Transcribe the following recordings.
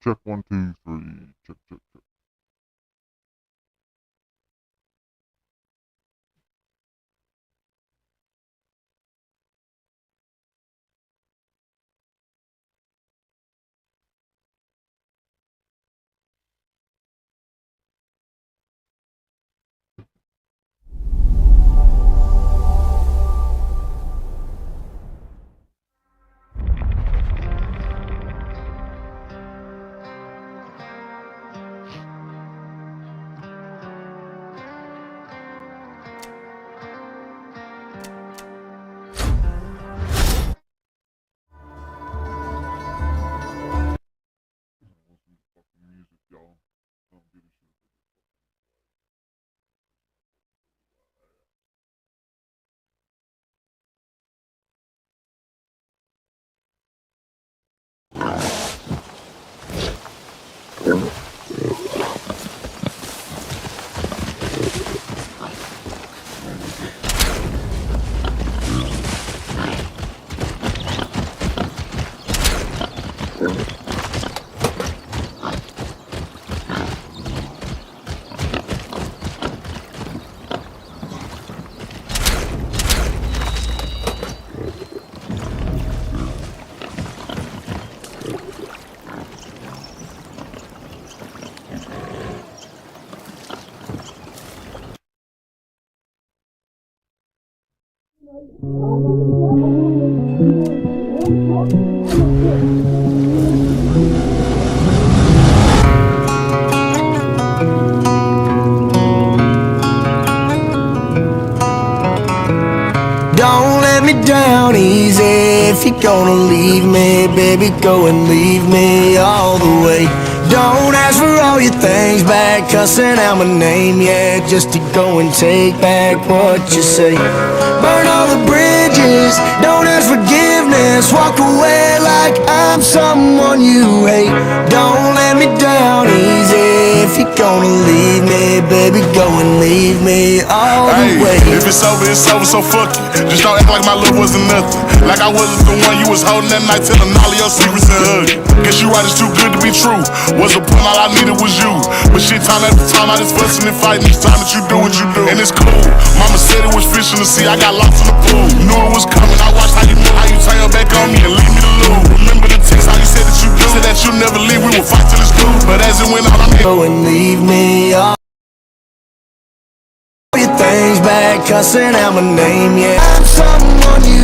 Check 1, 2, 3. Check, check, check. Music, y'all. Don't give a shit. Don't let me down easy. If you're gonna leave me, baby, go and leave me all the way. Don't ask for all your things back, cussing out my name, yeah, just to go and take back what you say. Burn all the bridges, don't ask forgiveness, walk away like I'm someone you hate. Don't let me down easy. If you're gonna leave me, baby, go and leave me all the way. If it's over, so fuck it. Just don't act like my love wasn't nothing. Like I wasn't the one you was holding that night, telling all of your secrets and hugging. Guess you right, it's too good to be true. Was a point, all I needed was you. But shit, time after time, I just fussing and fighting each time that you do what you do. And it's cool. Mama said it was fish in the sea, I got lost in the pool. Knew it was coming, I watched how you knew, how you turn your back on me and leave me to lose. Remember the text, how you said that you do. Said that you never leave, we would fight till it's through. But as it went on, I'm here. Go and leave me all your things back, cussing out my name, yeah. I'm someone you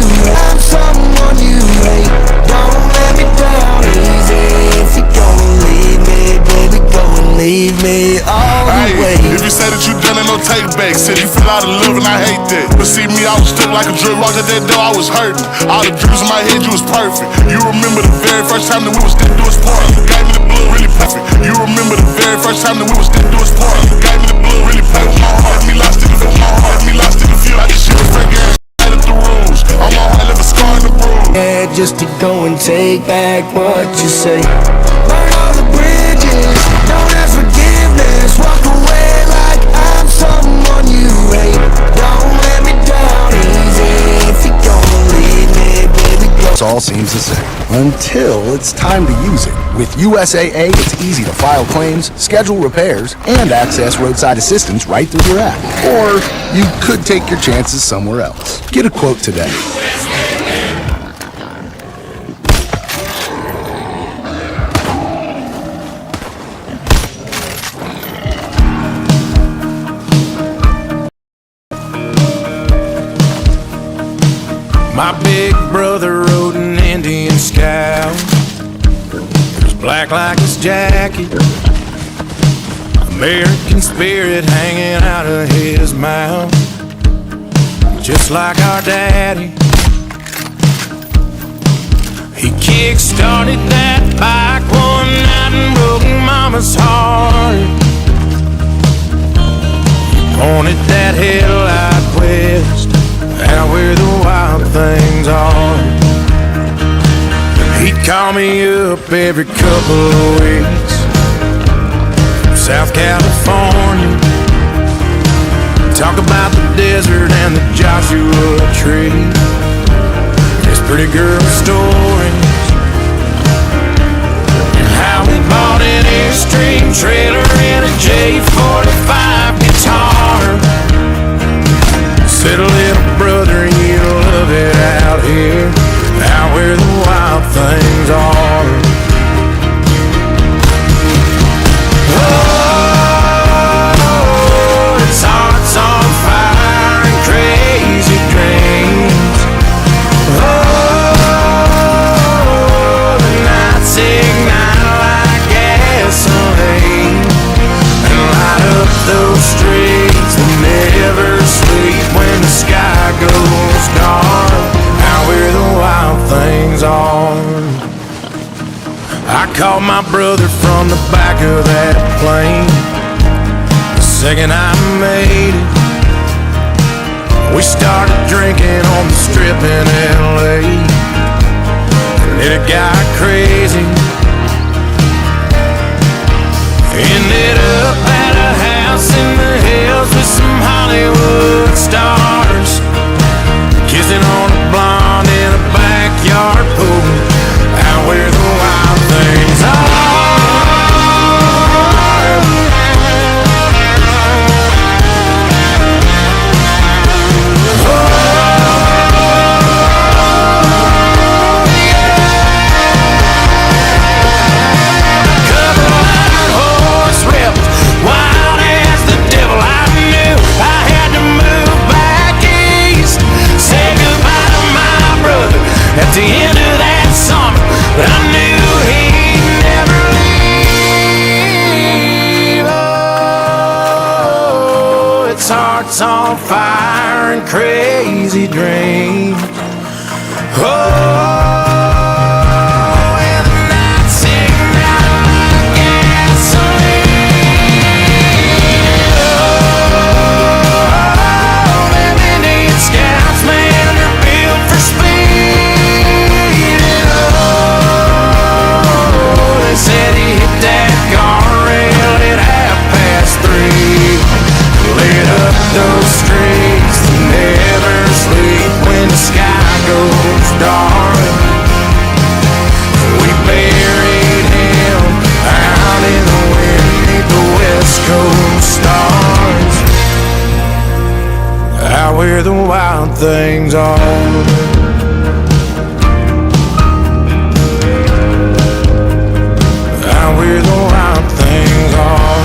hate. Don't let me down easy. If you're gonna leave me, baby, go and leave me all the way. If you say that you done it, no take back. Said you feel out of love and I hate that. But see me, I was stuck like a drug rock at that door, I was hurting. All the dreams in my head, you was perfect. You remember the very first time that we was still doing sport. You gave me the blood, really perfect. You remember the very first time that we was still doing sport. You gave me the blood, really play with my heart. Let me lost in the field, my heart. Let me lost in the field. I just shit was breaking ass, out of the rules. On my heart, left a scar in the bruise. Yeah, just to go and take back what you say. Burn all the bridges, don't ask forgiveness, walk away like I'm someone you hate. Don't let me down easy. If you're gonna leave me, baby, go. It all seems the same until it's time to use it. With USAA, it's easy to file claims, schedule repairs, and access roadside assistance right through your app. Or you could take your chances somewhere else. Get a quote today. My big brother rode an Indian scout. It was black like his jacket, American spirit hanging out of his mouth. Just like our daddy, he kick-started that bike one night and broke mama's heart. He pointed that headlight west, out where the wild things are. He'd call me up every couple of weeks from South California, talk about the desert and the Joshua tree, his pretty girl stories, and how we bought Airstream trailer and a J45 guitar. Said, little brother, you love it out here, out where the wild things are. Oh, it's hearts on fire and crazy dreams. Oh, the nights ignite like gasoline and light up those streets that never sleep when the sky goes dark, out where the wild things are. I called my brother from the back of that plane the second I made it. We started drinking on the strip in LA, and it got crazy. Ended up at a house in the hills with some Hollywood stars, kissing on a blonde in a backyard pool, out where the wild things are. At the end of that summer, but I knew he'd never leave. Oh, it's hearts on fire and crazy dreams. Oh, and the nights ignite like gasoline. Oh, them Indian scouts, man, they're built for speed. Said he hit that guardrail at 3:30. Lit up those streets that never sleep when the sky goes dark. We buried him out in the wind beneath the West Coast stars, out where the wild things are. Where the wild things are.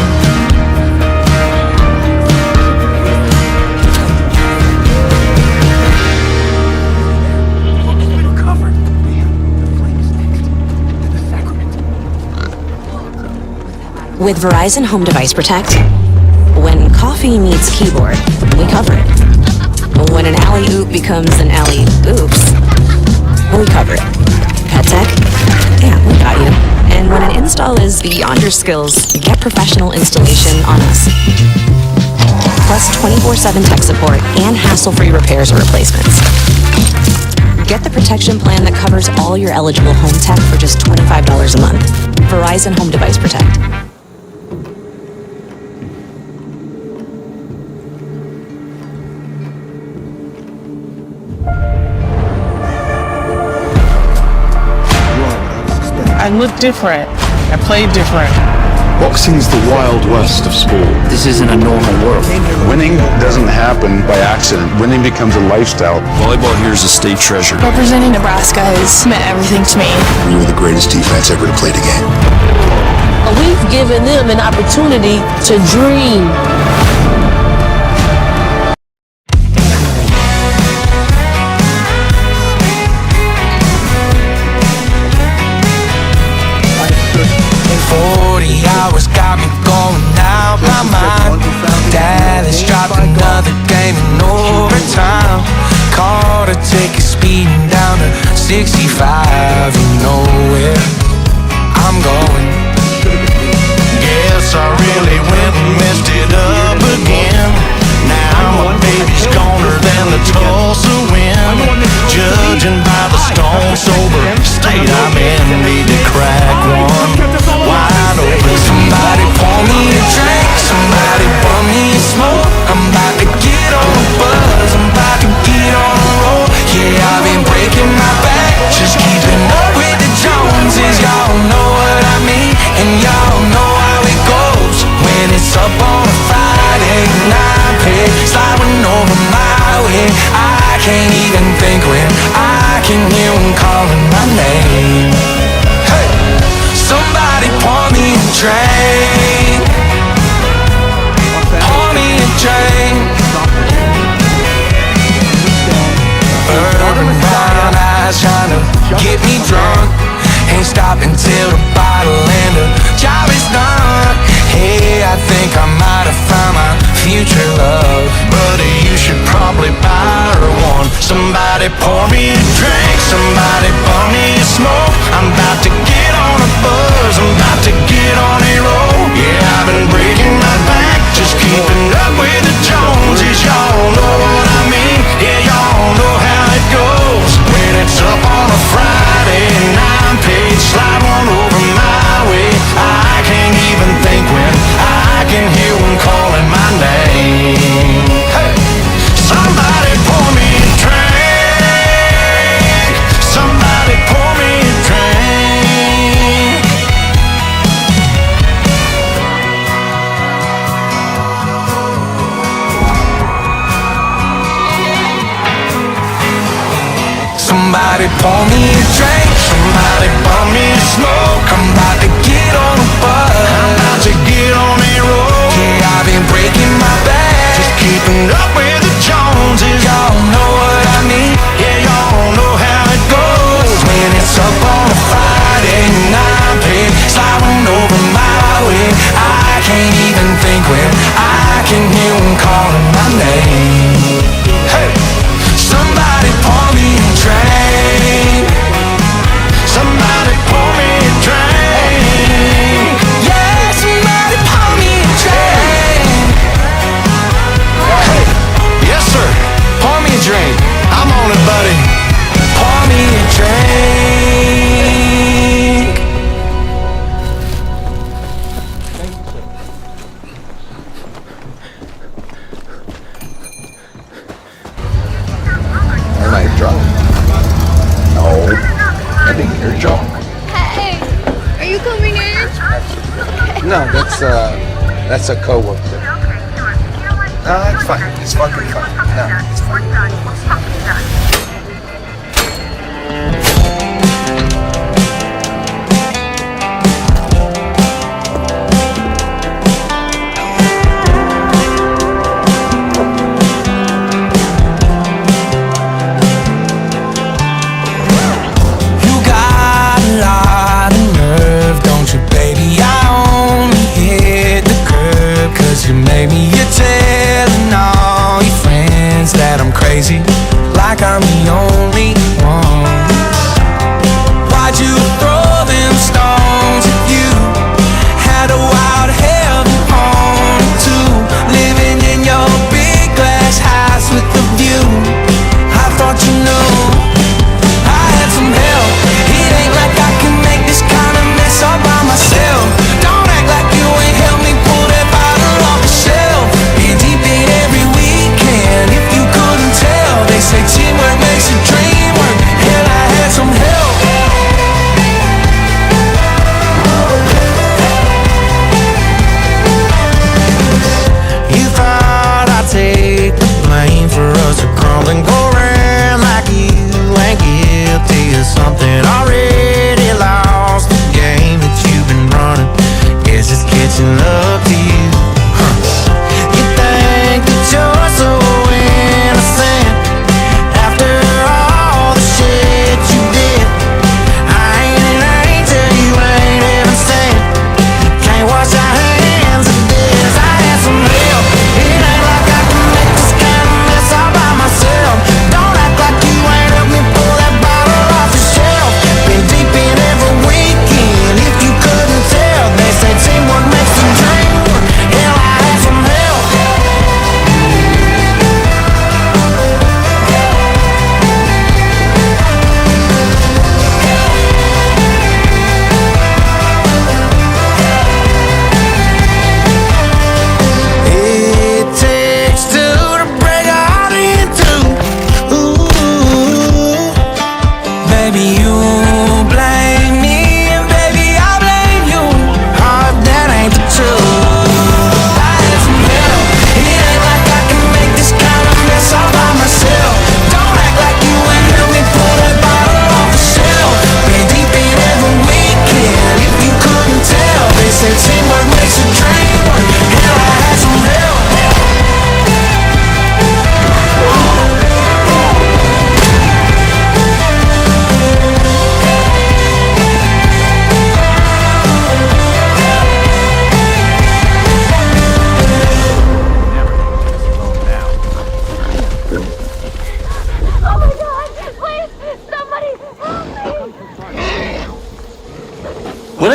With Verizon Home Device Protect, when coffee meets keyboard, we cover it. When an alley-oop becomes an alley-oops, we cover it. Pet tech? Yeah, we got you. And when an install is beyond your skills, get professional installation on us. Plus 24/7 tech support and hassle-free repairs or replacements. Get the protection plan that covers all your eligible home tech for just $25 a month. Verizon Home Device Protect. I look different. I play different. Boxing's the Wild West of sport. This isn't a normal world. Winning doesn't happen by accident. Winning becomes a lifestyle. Volleyball here is a state treasure. Representing Nebraska has meant everything to me. We were the greatest defense ever to play the game. We've given them an opportunity to dream. Dallas dropped another game in overtime. Caught her take a speeding down to 65. You know where I'm going. Guess I really went and messed it up again. Now my baby's goner than the Tulsa wind. Judging by the stone sober state I'm in, need to crack one wide open. Somebody pour me a drink, somebody pour me a smoke. I'm about to get on a buzz, I'm about to get on a roll. Yeah, I've been breaking my back, just keeping up with the Joneses. Y'all know what I mean, and y'all know can't even think when I can hear him calling my name. Hey, somebody pour me a drink. Pour me a drink. Urban brown eyes trying to get me drunk. Ain't stopping till the bottle and the job is done. Hey, I think I might have found my future love. Buddy, you should probably buy her one. Somebody pour me a drink. Somebody pour me a smoke. I'm about to get on a buzz. I'm about to get on a roll. Yeah, I've been breaking my back, just keeping up with the Joneses. Y'all know what I mean. Yeah, y'all know how it goes. When it's up on a Friday and I'm paid, slide one over my way. I can't even think when I can hear one calling my name. Hey, somebody pour me a drink. Somebody pour me a drink. Somebody pour me a drink. Somebody pour me a smoke. I'm about to get on a bus. I'm about to get on a roll. Yeah, I've been breaking my back, just keeping up with the Joneses. Y'all know what I mean. Yeah, y'all know how it goes. When it's up on a Friday night, babe, sliding over my way. I can't even think when I can hear him calling my name. Hey, somebody pour me a drink. Somebody pour me a drink. Yeah, somebody pour me a drink. Hey, yes sir, pour me a drink. I'm on it, buddy. Pour me a drink. Am I drunk? No, I think you're drunk. Hey, are you coming in? No, that's a coworker. No, it's fine. It's fucking fine. No, it's fine. You got a lot of nerve, don't you, baby? I only hit the curb 'cause you made me. You're telling all your friends that I'm crazy, like I'm the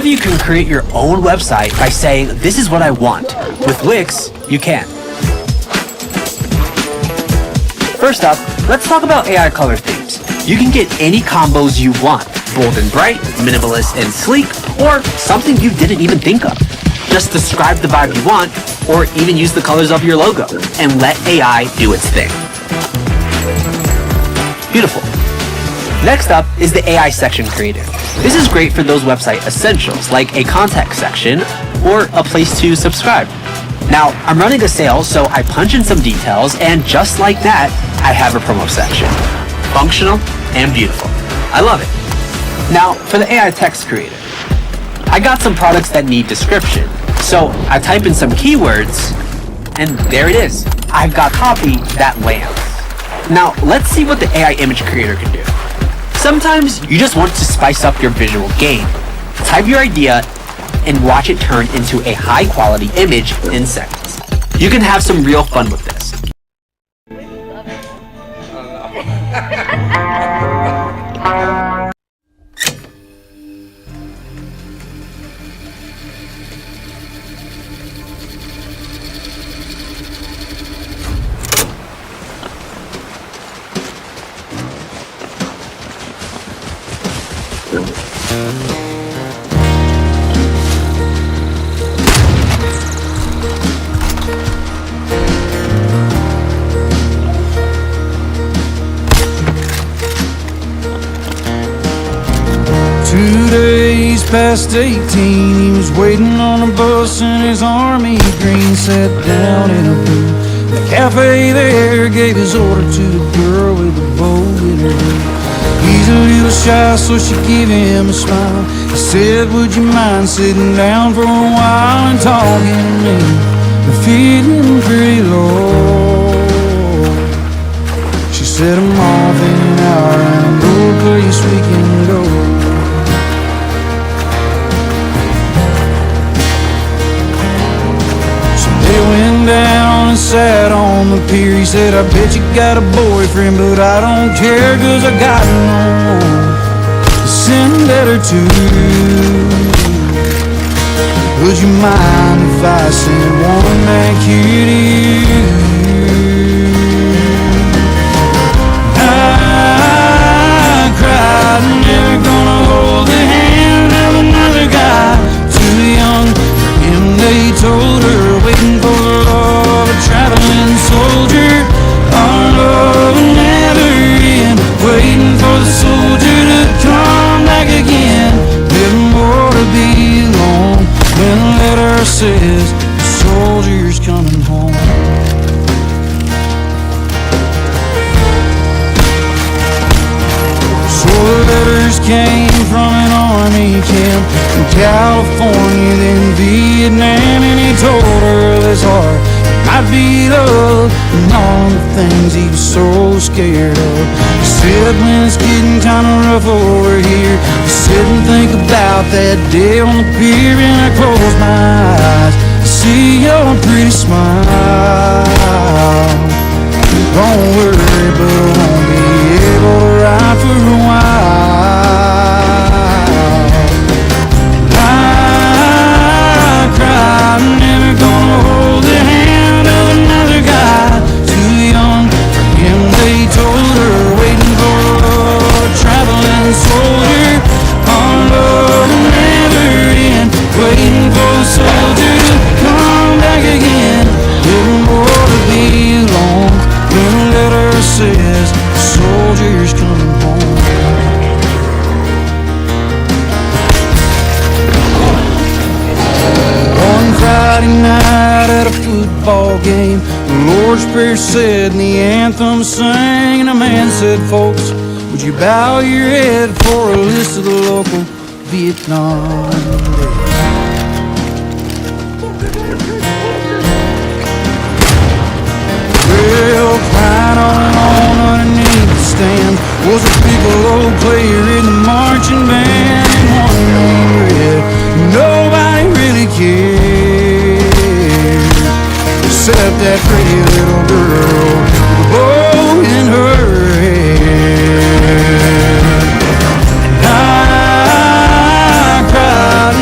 of you can create your own website by saying, this is what I want. With Wix, you can. First up, let's talk about AI color themes. You can get any combos you want. Bold and bright, minimalist and sleek, or something you didn't even think of. Just describe the vibe you want, or even use the colors of your logo, and let AI do its thing. Beautiful. Next up is the AI section creator. This is great for those website essentials, like a contact section, or a place to subscribe. Now, I'm running a sale, so I punch in some details, and just like that, I have a promo section. Functional and beautiful. I love it. Now, for the AI text creator. I got some products that need description, so I type in some keywords, and there it is. I've got copy that lands. Now, let's see what the AI image creator can do. Sometimes you just want to spice up your visual game. Type your idea and watch it turn into a high-quality image in seconds. You can have some real fun with this. 2 days past 18, he was waiting on a bus in his army green. Sat down in a booth, the cafe there, gave his order to the girl with the bow in her hair. He's a little shy, so she gave him a smile. He said, would you mind sitting down for a while and talking to me? I'm feeling pretty low. She said, I'm off in an hour and no place we can go. They went down and sat on the pier. He said, I bet you got a boyfriend, but I don't care, cause I got no one to send a letter to. Would you mind if I sent one back here to you? I cried, I'm never gonna hold the hand of another guy. Too young for him, they told her. Waiting for the love of a traveling soldier. Our love will never end. Waiting for the soldier to come back again. Never more to be alone. When the letter says the soldier's coming home. So the letters came from an army camp in California, then Vietnam, and he told her this heart might be love and all the things he was so scared of. He said, when it's getting kind of rough over here, I sit and think about that day on the pier, and I close my eyes to see your pretty smile. Don't worry, but I won't be able to ride for a while. I cried, I'm never gonna hold the hand of another guy. Too young for him, they told her. Waiting for a traveling soldier. Our love will never end. Waiting for the soldier to come back again. Never more to be alone. When the letter says the soldier's coming home. One Friday night at a football game, the Lord's Prayer said and the anthem sang, and a man said, folks, would you bow your head for a list of the local Vietnam dead? Well, crying on underneath the stand was a piccolo player in the marching band, and one named Red. Nobody really cared except that pretty little girl with a bow in her hair. And I cried,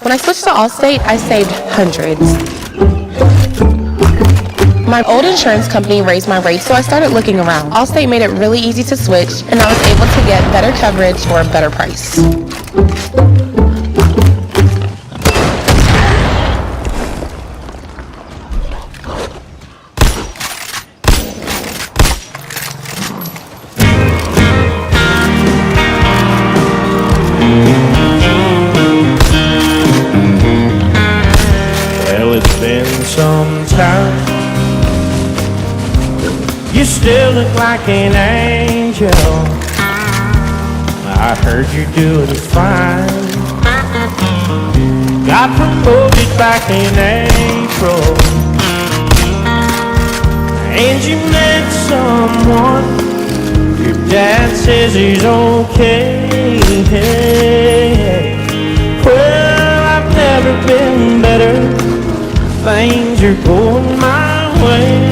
When I switched to Allstate, I saved hundreds. My old insurance company raised my rates, so I started looking around. Allstate made it really easy to switch, and I was able to get better coverage for a better price. Well, it's been some time. You still look like an angel. I heard you're doing fine. Got promoted back in April, and you met someone. Your dad says he's okay. Well, I've never been better. Things are going my way.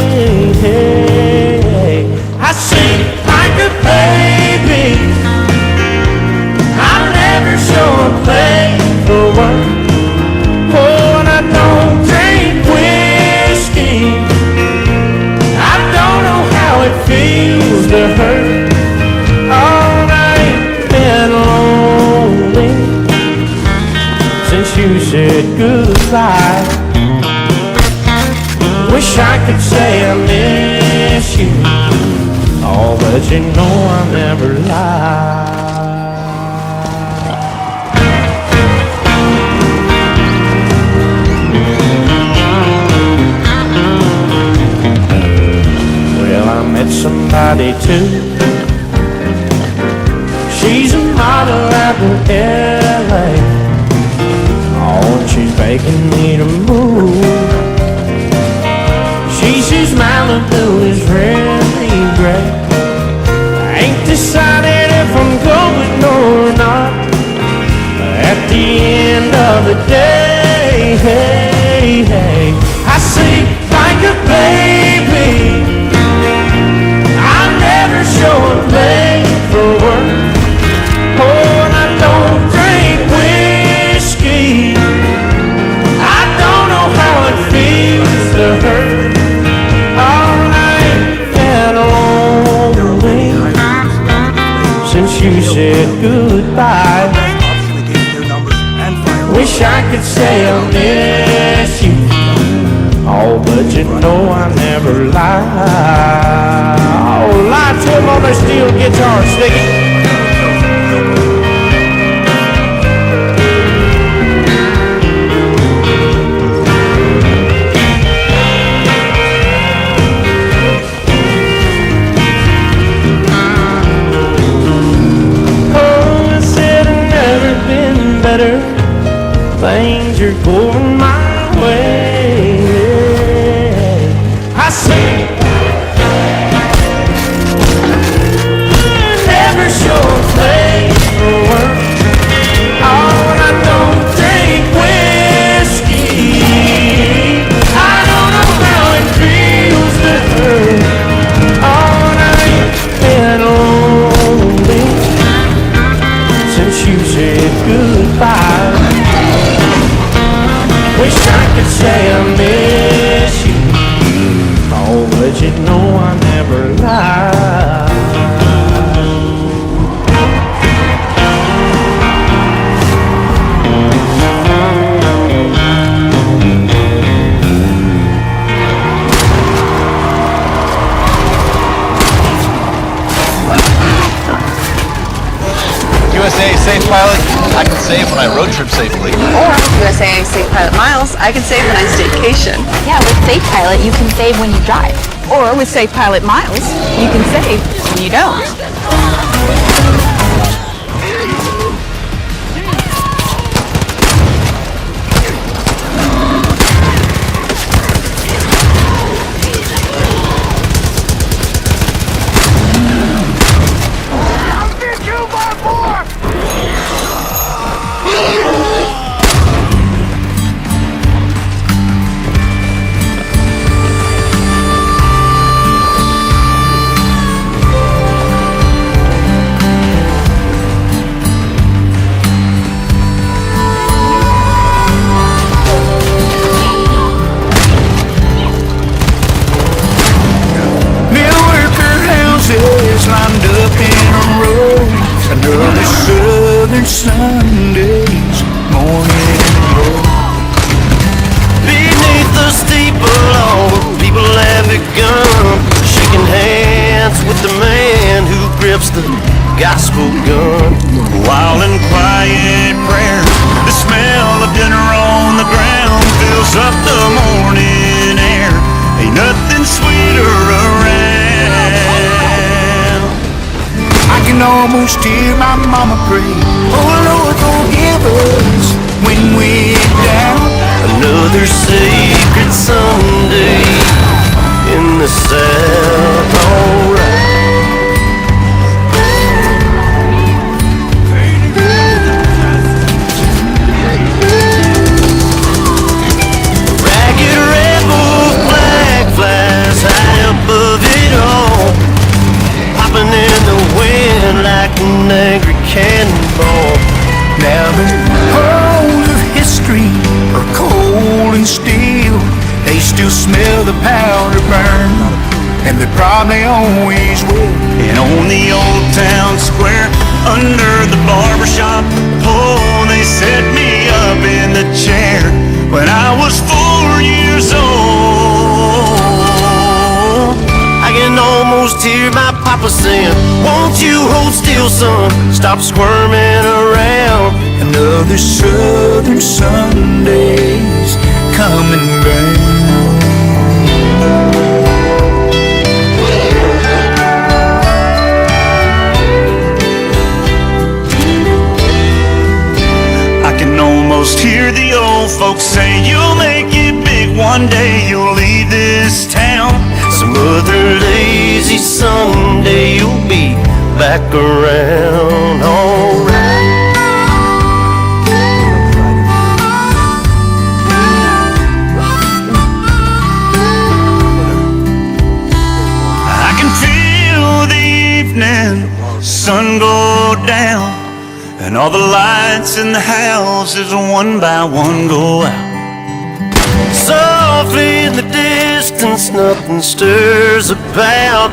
I sing like a baby. I never show a play for work. Oh, and I don't drink whiskey. I don't know how it feels to hurt. Oh, I ain't been lonely since you said goodbye. Wish I could say I miss you. Oh, but you know I never lie. Well, I met somebody too. She's a model out in LA. Oh, and she's begging me to move. She says Malibu is really great. I ain't decided if I'm going or not. At the end of the day, hey, hey, I sing like a baby. I never show a play for work. Oh, and I don't drink whiskey. I don't know how it feels to hurt. Since you said goodbye, wish I could say I miss you. Oh, but you know I never lie. Oh, lie to him on their steel guitar, Sticky. Things are going my way. I sing. Never show a place for work. Oh, and I don't drink whiskey. I don't know how it feels to hurt. Oh, and I ain't been lonely since you said goodbye. Wish I could say I miss you. Oh, but you know I never lie. USA Safe Pilot, I can save when I road trip safely. Or USA Safe Pilot Miles, I can save when I staycation. Yeah, with Safe Pilot, you can save when you drive. Or with Safe Pilot Miles, you can save when you don't. Another southern Sunday's morning glow. Beneath the steeple, all the people have begun shaking hands with the man who grips the gospel gun. While in quiet prayer, the smell of dinner on the ground fills up the morning air. Ain't nothing sweeter around. I can almost hear my mama pray, oh Lord, forgive us when we're down. Another sacred Sunday in the South, alright. Ragged rebel flag flies high above it all, popping in the wind like an angry cannonball. Now the halls of history are cold and steel. They still smell the powder burn, and they probably always will. And on the old town square, under the barbershop pole, they set me up in the chair when I was 4 years old. I can almost hear my papa saying, won't you hold still, son? Stop squirming around. Another southern Sunday's coming round. I can almost hear the old folks say, you'll make it big one day, you'll leave this town. Some other lazy Sunday you'll be back around, alright. I can feel the evening sun go down, and all the lights in the houses one by one go out. Softly in the distance, nothing stirs about.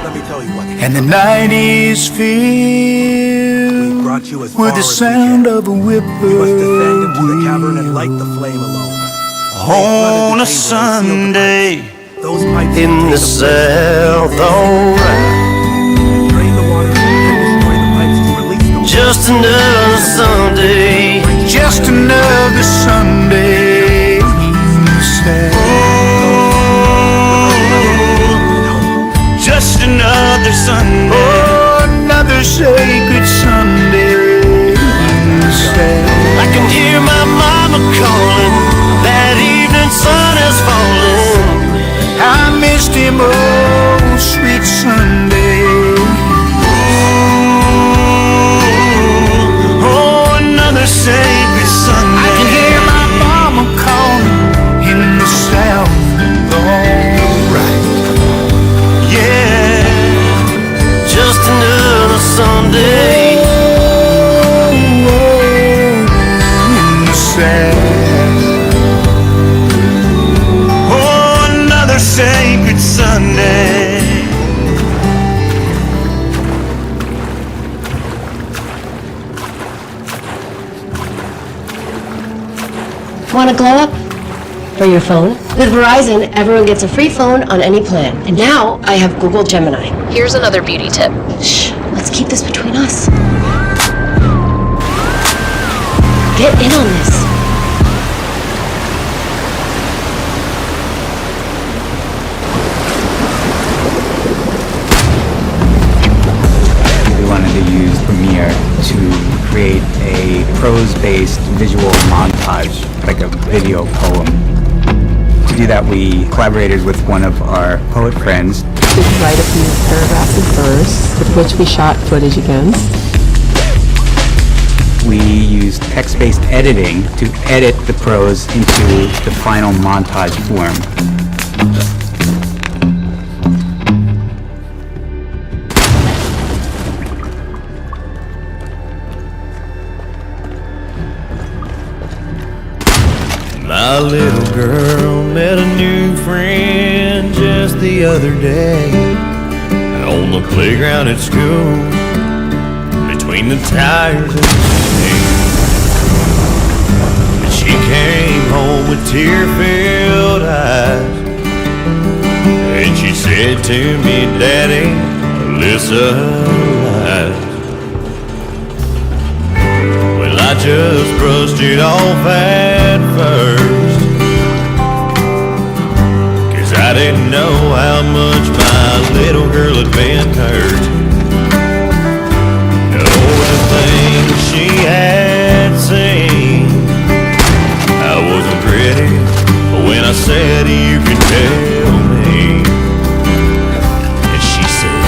And the night is filled with the sound of a whippoorwill. On a Sunday in the South, alright. Just another Sunday, just another Sunday in the South. Just another Sunday. Oh, another sacred Sunday in the South. I can hear my mama calling, that evening sun is falling. I missed him, oh, sweet Sunday. Oh, another sacred Sunday. I can hear my mama calling in the South. Alright. Yeah. Just another Sunday in the South. Oh, another sacred Sunday. Want to glow up? For your phone? With Verizon, everyone gets a free phone on any plan. And now I have Google Gemini. Here's another beauty tip. Shh, let's keep this between us. Get in on this. We wanted to use Premiere to create a prose-based visual montage, like a video poem. To do that, we collaborated with one of our poet friends. We could write a few paragraphs in verse, with which we shot footage against. We used text-based editing to edit the prose into the final montage form. My little girl met a new friend just the other day on the playground at school. between the tires of the machine. But she came home with tear-filled eyes, and she said to me, Daddy, Alyssa lies. Well, I just brushed it off at first, 'cause I didn't know how much my little girl had been hurt. Oh, the things she had seen, I wasn't ready when I said you could tell me. And she said,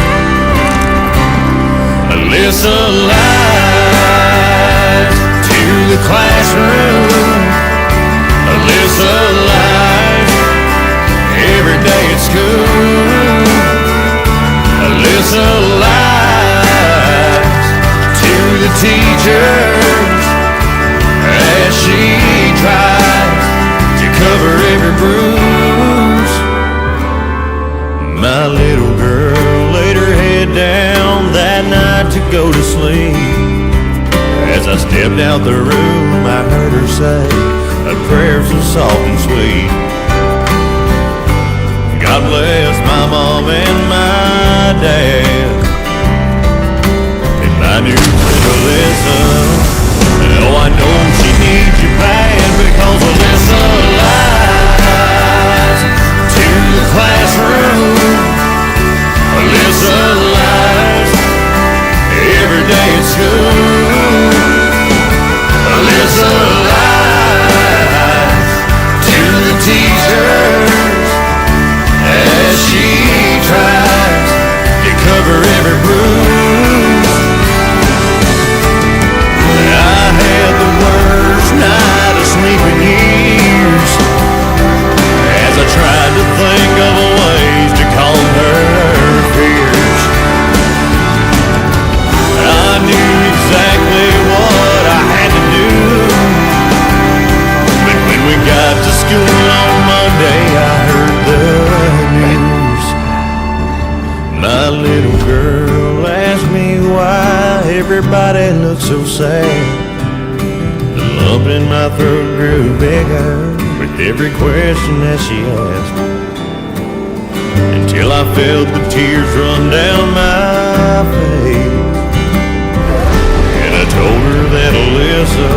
Alyssa lies to the classroom. Alyssa lies every day at school. Alyssa lies to the teachers as she tries to cover every bruise. My little girl laid her head down that night to go to sleep. As I stepped out the room, I heard her say a prayer so soft and sweet. God bless my mom and my dad, and my new friend Alyssa. Oh, I know she needs you bad, because Alyssa lies to the classroom. Alyssa lies every day at school. Alyssa lies to the teachers as she tries to cover every bruise. I had the worst night of sleeping years, as I tried to think of ways to calm her fears. I knew exactly what I had to do, but when we got to school on Monday, I heard the news. My little girl asked me why everybody looked so sad. The lump in my throat grew bigger with every question that she asked, until I felt the tears run down my face. And I told her that Alyssa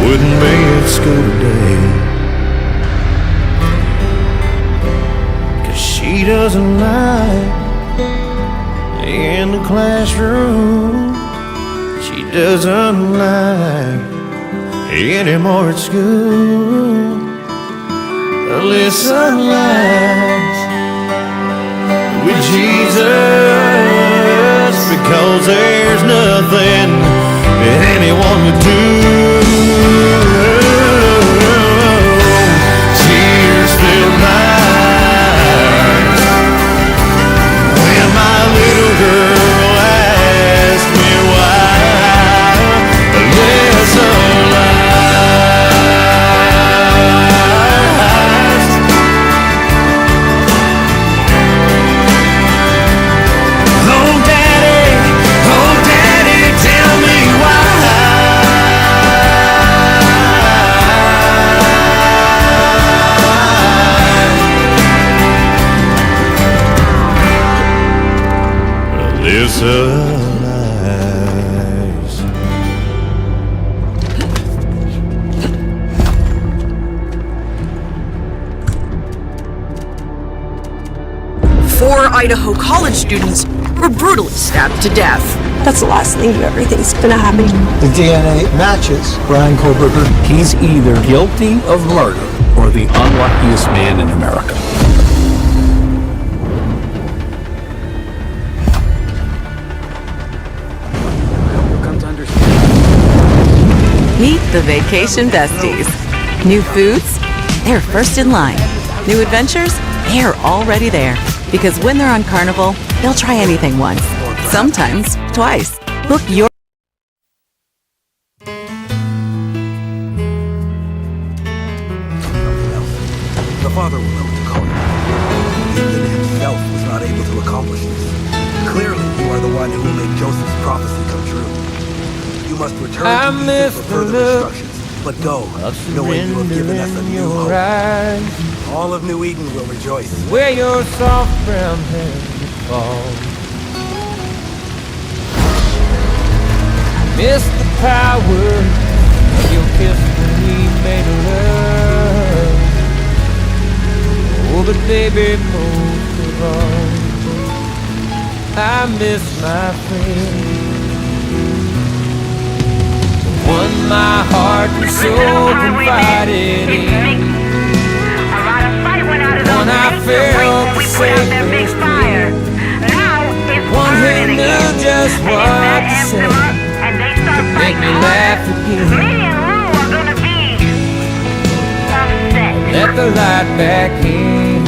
wouldn't be at school today, 'cause she doesn't like in the classroom. She doesn't like anymore at school. Alyssa lies with Jesus, because there's nothing that anyone would do. Tears fill my eyes when my little girl asked me why. Alyssa lies. Oh daddy, tell me why. Alyssa lies. Four Idaho college students were brutally stabbed to death. That's the last thing you ever think's gonna happen. The DNA matches Brian Koberger. He's either guilty of murder or the unluckiest man in America. Meet the Vacation Besties. New foods? They're first in line. New adventures? They're already there. Because when they're on Carnival, they'll try anything once. Sometimes twice. Book your The Father will know what to call you. Ethan himself was not able to accomplish this. Clearly, you are the wise find who will make Joseph's prophecy come true. You must return I to miss Egypt the for further look instructions. But go, knowing you have given us a new hope. eyes, All of New Eden will rejoice. where your soft brown hair would fall. Miss the power of your kiss when we made love. Oh, but baby, most of all, I miss my friend. The one my heart and soul confided in. One I felt the safest with. One who knew just what to say to make me laugh again. Let the light back in.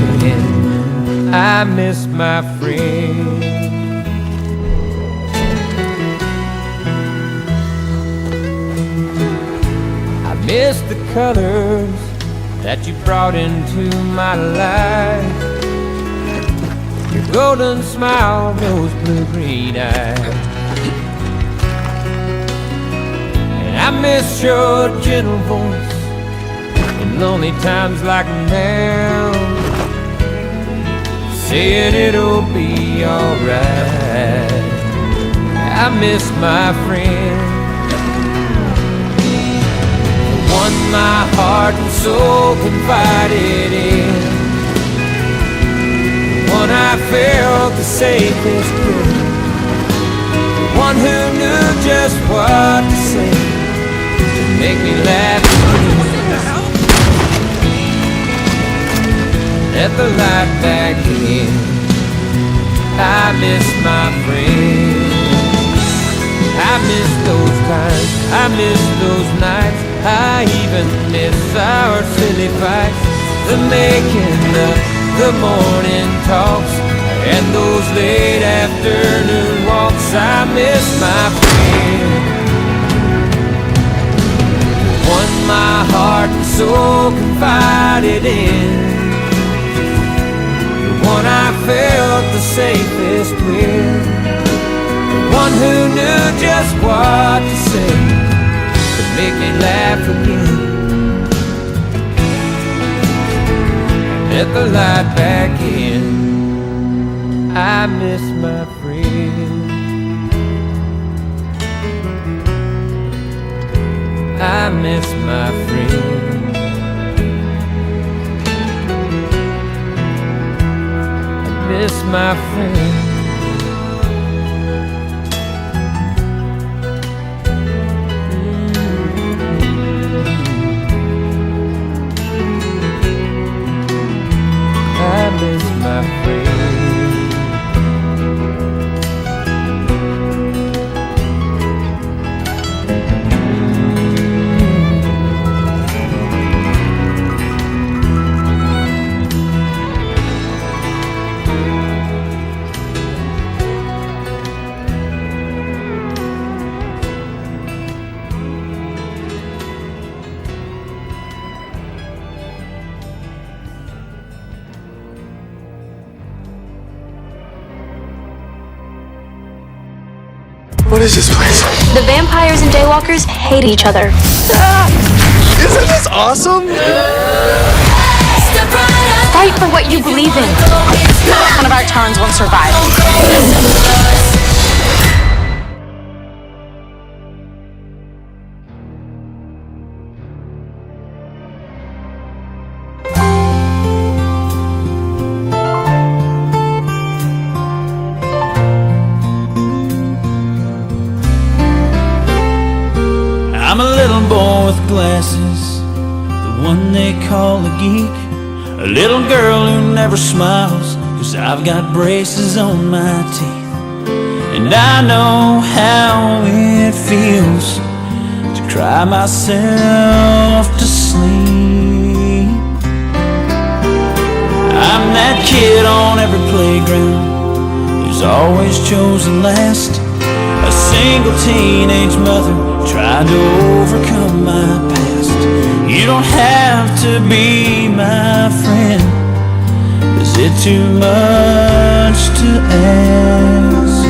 I miss my friend. I miss the colors that you brought into my life. Your golden smile, those blue-green eyes. And I miss your gentle voice in lonely times like now, saying it'll be alright. I miss my friend, the one my heart and soul confided in, the one I felt the safest with, the one who knew just what to say to make me laugh again. Let the light back in. I miss my friend. I miss those times, I miss those nights, I even miss our silly fights, the making up, the morning talks, and those late afternoon walks. I miss my friend, the one my heart and soul confided in, one I felt the safest with, the one who knew just what to say to make me laugh again. Let the light back in. I miss my friend. I miss my friend. Miss my friend. I miss my friend. What is this place? The vampires and daywalkers hate each other. Isn't this awesome? Fight for what you believe in. One of our turns won't survive. I'm a little boy with glasses, the one they call a geek. A little girl who never smiles, 'cause I've got braces on my teeth. And I know how it feels to cry myself to sleep. I'm that kid on every playground who's always chosen last, a single teenage mother trying to overcome my past. You don't have to be my friend. Is it too much to ask?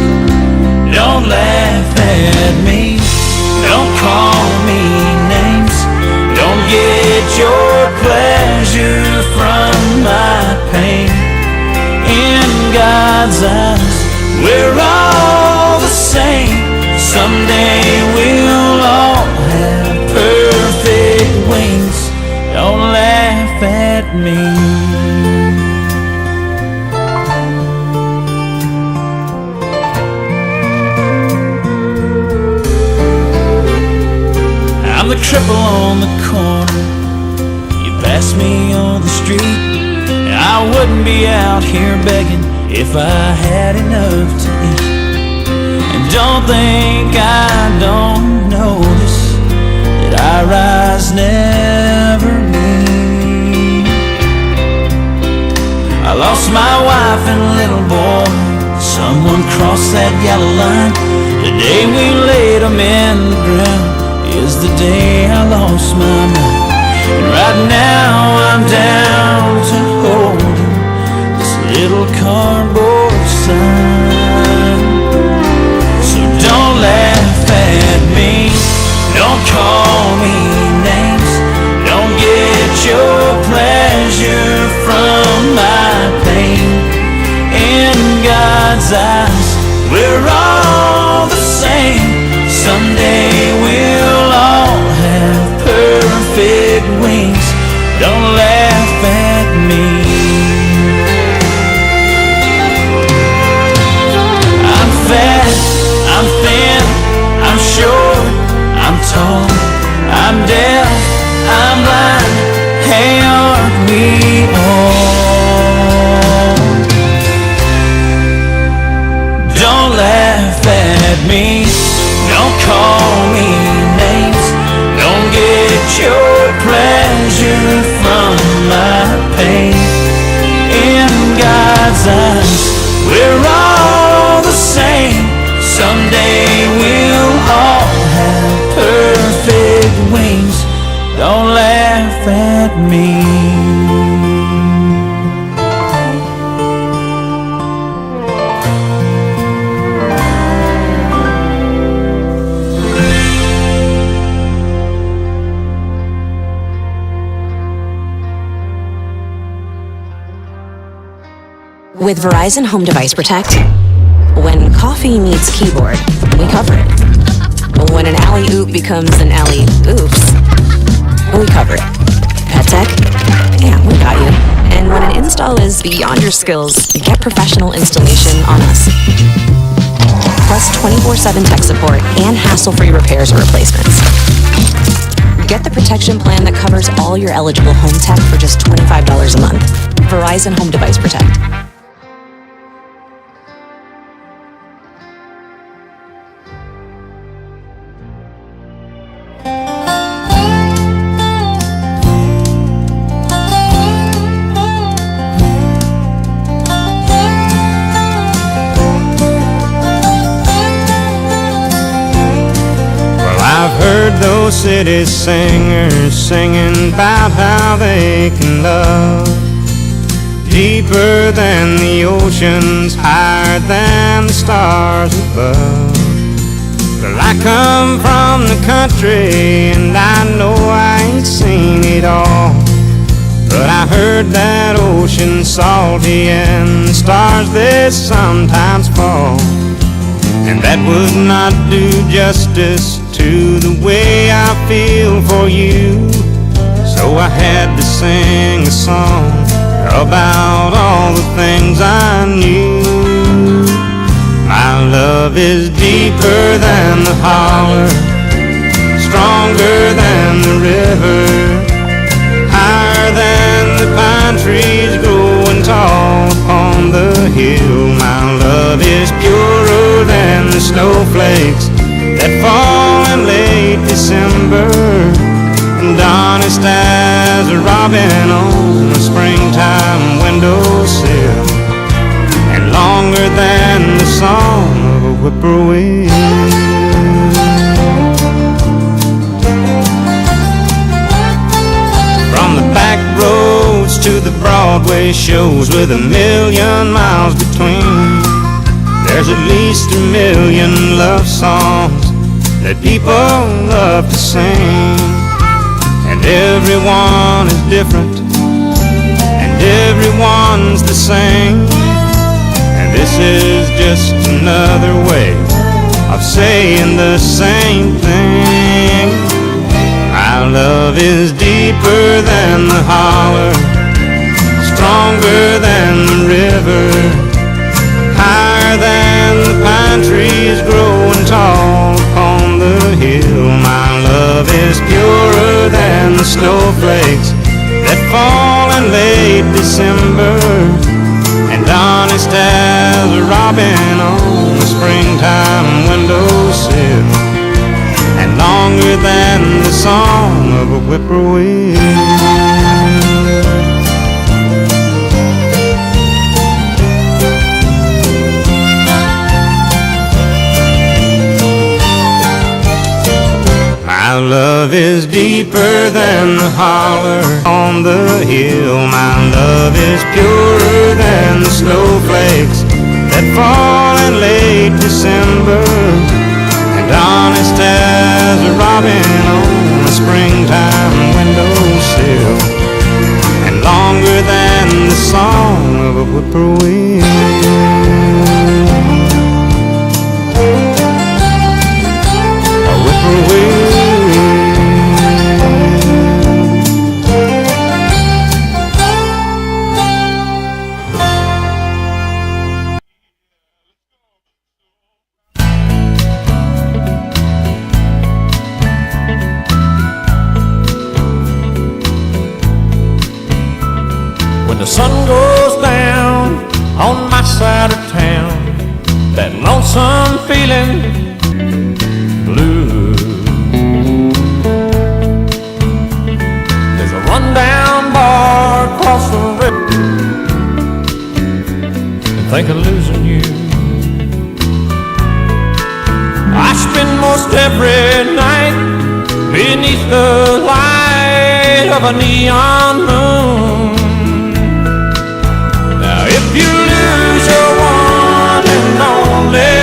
at me. I'm the cripple on the corner. You pass me on the street. I wouldn't be out here begging if I had enough to eat. And don't think I don't notice that I rise never meet. I lost my wife and little boy. Someone crossed that yellow line. The day we laid them in the ground is the day I lost my mind. And right now I'm down to holding this little cardboard sign. So don't laugh at me, don't call me names, don't get your pleasure from my pain. In God's eyes, we're all the same. Someday we'll all have perfect wings. Don't laugh at me. I'm fat, I'm thin, I'm short, I'm tall, I'm deaf, I'm blind. Hey, aren't we all? Don't laugh at me, don't call me names, don't get your pleasure from my pain. In God's eyes, we're all the same. Someday we'll all have perfect wings. Don't laugh at me. With Verizon Home Device Protect, when coffee meets keyboard, we cover it. When an alley-oop becomes an alley-oops, we cover it. Pet tech? Yeah, we got you. And when an install is beyond your skills, get professional installation on us. Plus 24/7 tech support and hassle-free repairs or replacements. Get the protection plan that covers all your eligible home tech for just $25 a month. Verizon Home Device Protect. Those city singers singing about how they can love deeper than the oceans, higher than the stars above. Well, I come from the country and I know I ain't seen it all, but I heard that ocean salty and the stars they sometimes fall. And that would not do justice to the way I feel for you. So I had to sing a song about all the things I knew. My love is deeper than the holler, stronger than the river, higher than the pine trees growing tall upon the hill. My love is purer than the snowflakes that fall in late December, and honest as a robin on a springtime windowsill, and longer than the song of a whippoorwill. From the back roads to the Broadway shows with 1,000,000 miles between, there's at least 1,000,000 love songs that people love to sing. And everyone is different, and everyone's the same. And this is just another way of saying the same thing. My love is deeper than the holler, stronger than the river, higher than the pine trees growing tall upon the hill. My love is purer than the snowflakes that fall in late December, and honest as a robin on the springtime windowsill, and longer than the song of a whippoorwill. My love is deeper than the holler on the hill. My love is purer than the snowflakes that fall in late December, and honest as a robin on a springtime windowsill, and longer than the song of a whippoorwill. A whippoorwill. When the sun goes down on my side of town, that lonesome feeling blue. There's a rundown bar across the river, and think of losing you. I spend most every night beneath the light of a neon moon. If you lose your one and only,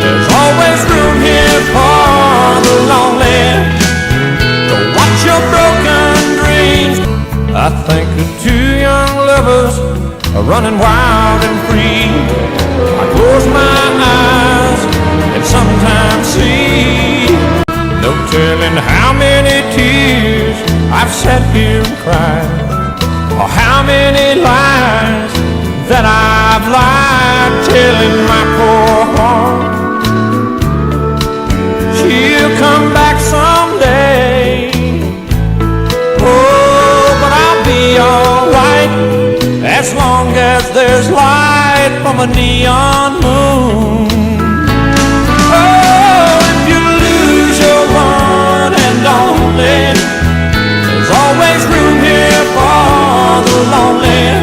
there's always room here for the lonely. To watch your broken dreams. I think of two young lovers running wild and free. I close my eyes and sometimes see no telling how many tears I've sat here and cried, or how many lies that I've lied, telling my poor heart she'll come back someday. Oh, but I'll be alright as long as there's light from a neon moon. Oh, if you lose your one and only, there's always room here for the lonely.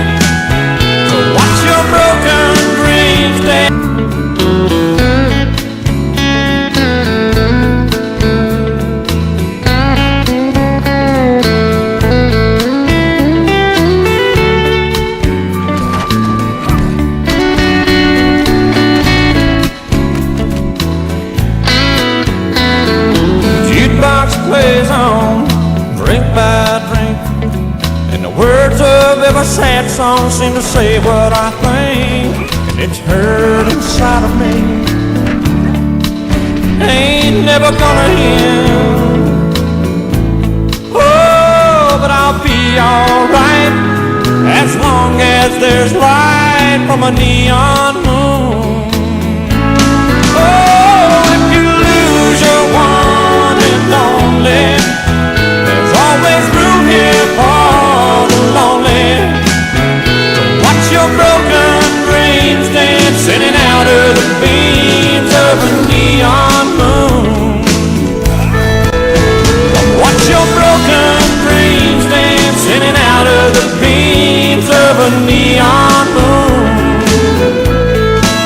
Plays on, drink by drink, and the words of every sad song seem to say what I think, and it's hurt inside of me. Ain't never gonna end. Oh, but I'll be alright as long as there's light from a neon moon. Oh, if you lose your one and only, there's always room here for the lonely. To watch your broken dreams dancing out of the beams of a neon moon. Watch your broken dreams dancing out of the beams of a neon moon.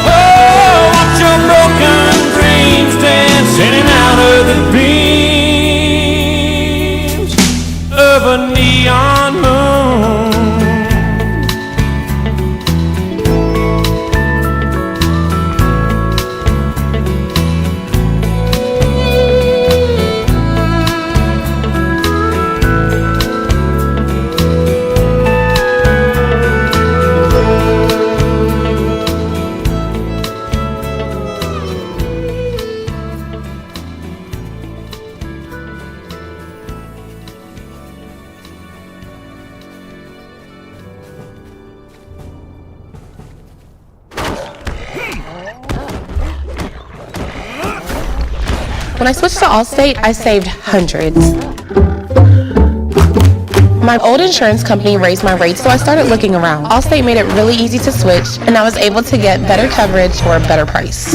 Oh, watch your broken dreams dancing out of the beams of a neon moon. When I switched to Allstate, I saved hundreds. My old insurance company raised my rates, so I started looking around. Allstate made it really easy to switch, and I was able to get better coverage for a better price.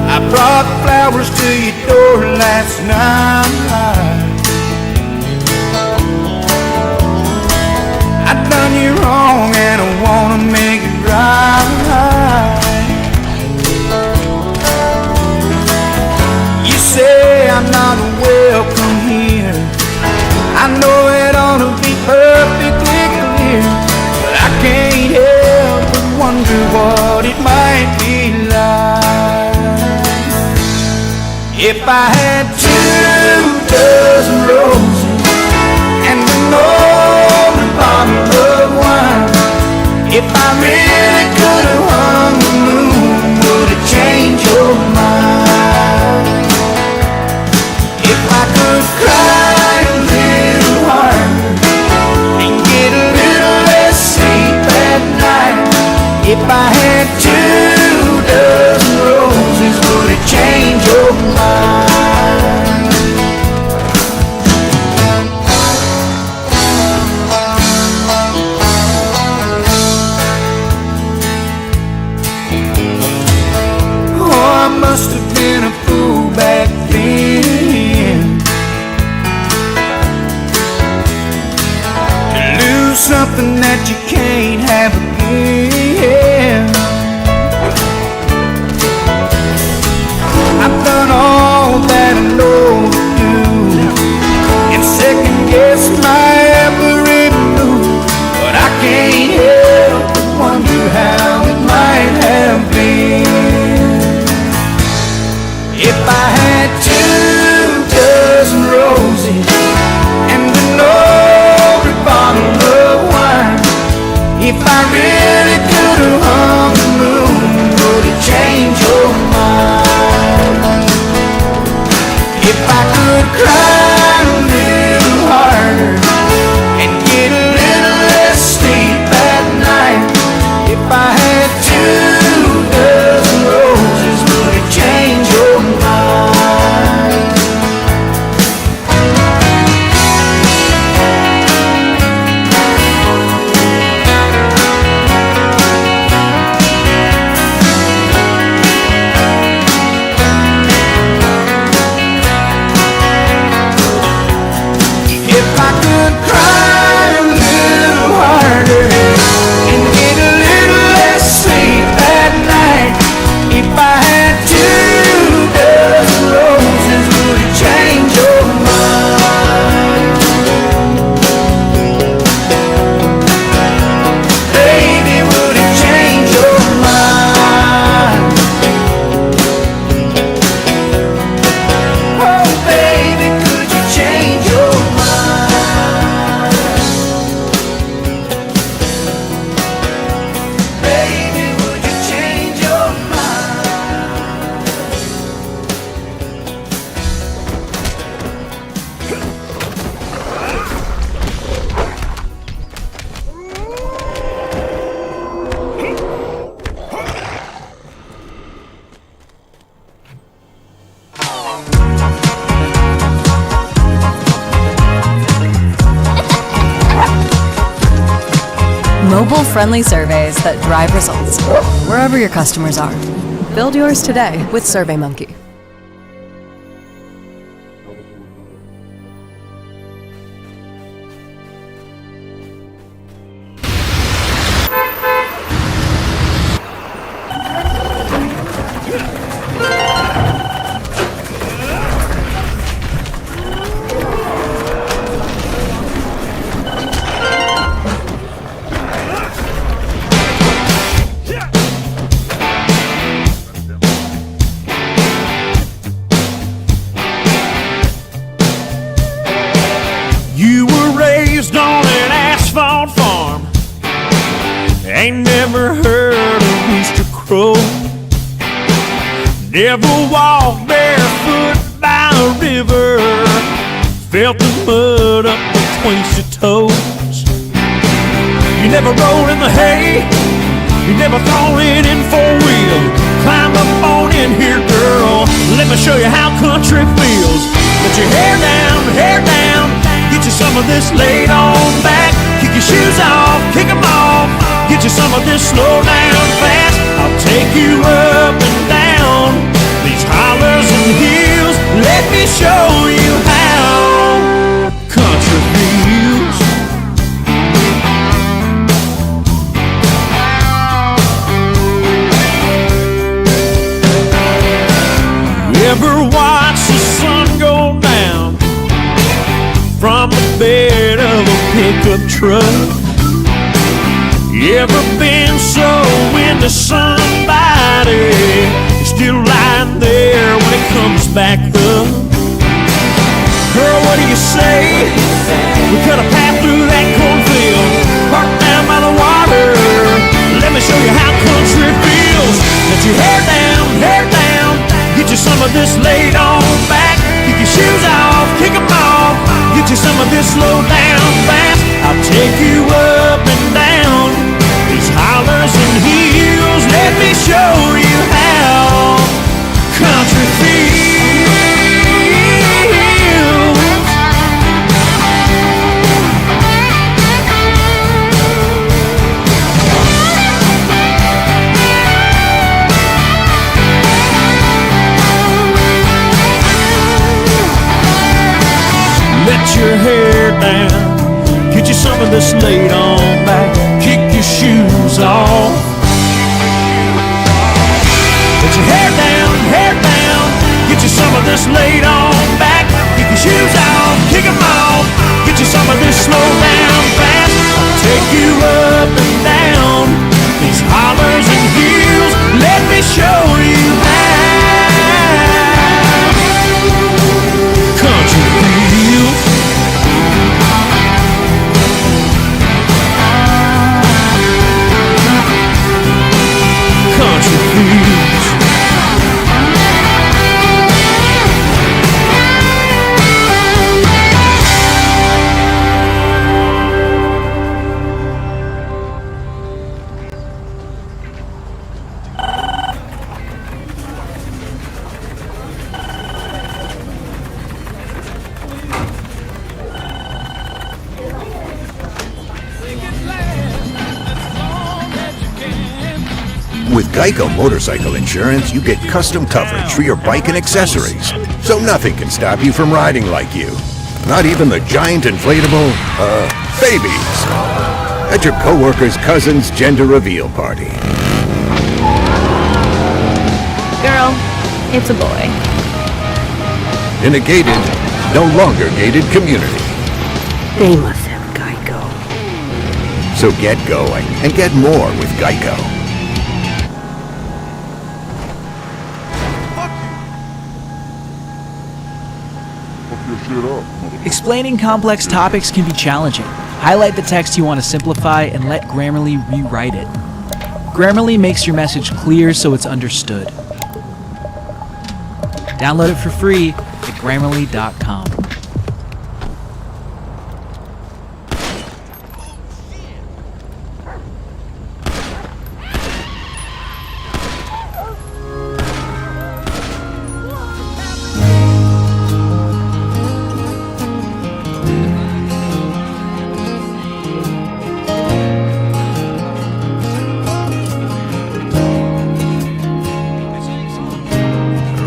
I brought flowers to your door last night. I done you wrong and I wanna make it right. You say I'm not welcome here. I know it ought to be perfectly clear, but I can't help but wonder what it might be like if I had 2 dozen roses and an old bottle of wine. If I really could have hung the moon, would it change your mind? If I could cry a little harder and get a little less sleep at night. If I had 2 dozen roses, would it change your mind? Oh, I must have been a fool back then to lose something that you can't have again. I've done all that I know to do and second guess my every move, but I can't help but wonder how it might have been if I had 2 dozen roses and an old bottle of wine. If I really could have hung the moon, would it change your mind? If I could cry a little harder and get a little less sleep at night. If I had 2 dozen roses, would it change your mind? If I could cry a little harder and get a little less sleep at night. If I had 2 dozen roses, would it change your mind? Baby, would it change your mind? Oh, baby, could you change your mind? Baby, would you change your mind? Mobile-friendly surveys that drive results wherever your customers are. Build yours today with SurveyMonkey. You were raised on an asphalt farm, ain't never heard a rooster crow. Never walked barefoot by a river, felt the mud up between your toes. You never rolled in the hay, you never fallen in four-wheel. Climb up on in here, girl, let me show you how country feels. Put your hair down, get you some of this laid on back. Kick your shoes off, kick them off, get you some of this slow down fast. I'll take you up and down these hollers and hills. Let me show you how country feels. You ever watch the sun go down from the bed of a pickup truck? You ever been so into somebody you're still lying there when it comes back up? Girl, what do you say? We cut a path through that cornfield, park down by the water. Let me show you how country feels. Let your hair down, get you some of this laid on back. Kick your shoes off, kick them off, get you some of this slow down fast. I'll take you up and down these hollers and hills. Let me show you how country feels. Let your hair down, get you some of this laid on back. Kick your shoes off. Let your hair down, get you some of this laid on back. Kick your shoes off, kick them off, get you some of this slow down fast. I'll take you up and down these hollers and hills. Let me show you how country feels. Country feels. With Geico Motorcycle Insurance, you get custom coverage for your bike and accessories, so nothing can stop you from riding like you. Not even the giant inflatable, babies at your coworker's cousin's gender reveal party. Girl, it's a boy. In a gated, no longer gated community. They must have Geico. So get going and get more with Geico. Explaining complex topics can be challenging. Highlight the text you want to simplify and let Grammarly rewrite it. Grammarly makes your message clear so it's understood. Download it for free at Grammarly.com.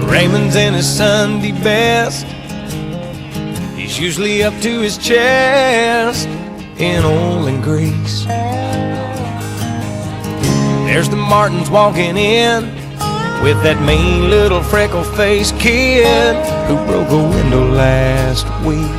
Raymond's in his Sunday best. He's usually up to his chest in oil and grease. There's the Martins walking in with that mean little freckle-faced kid who broke a window last week.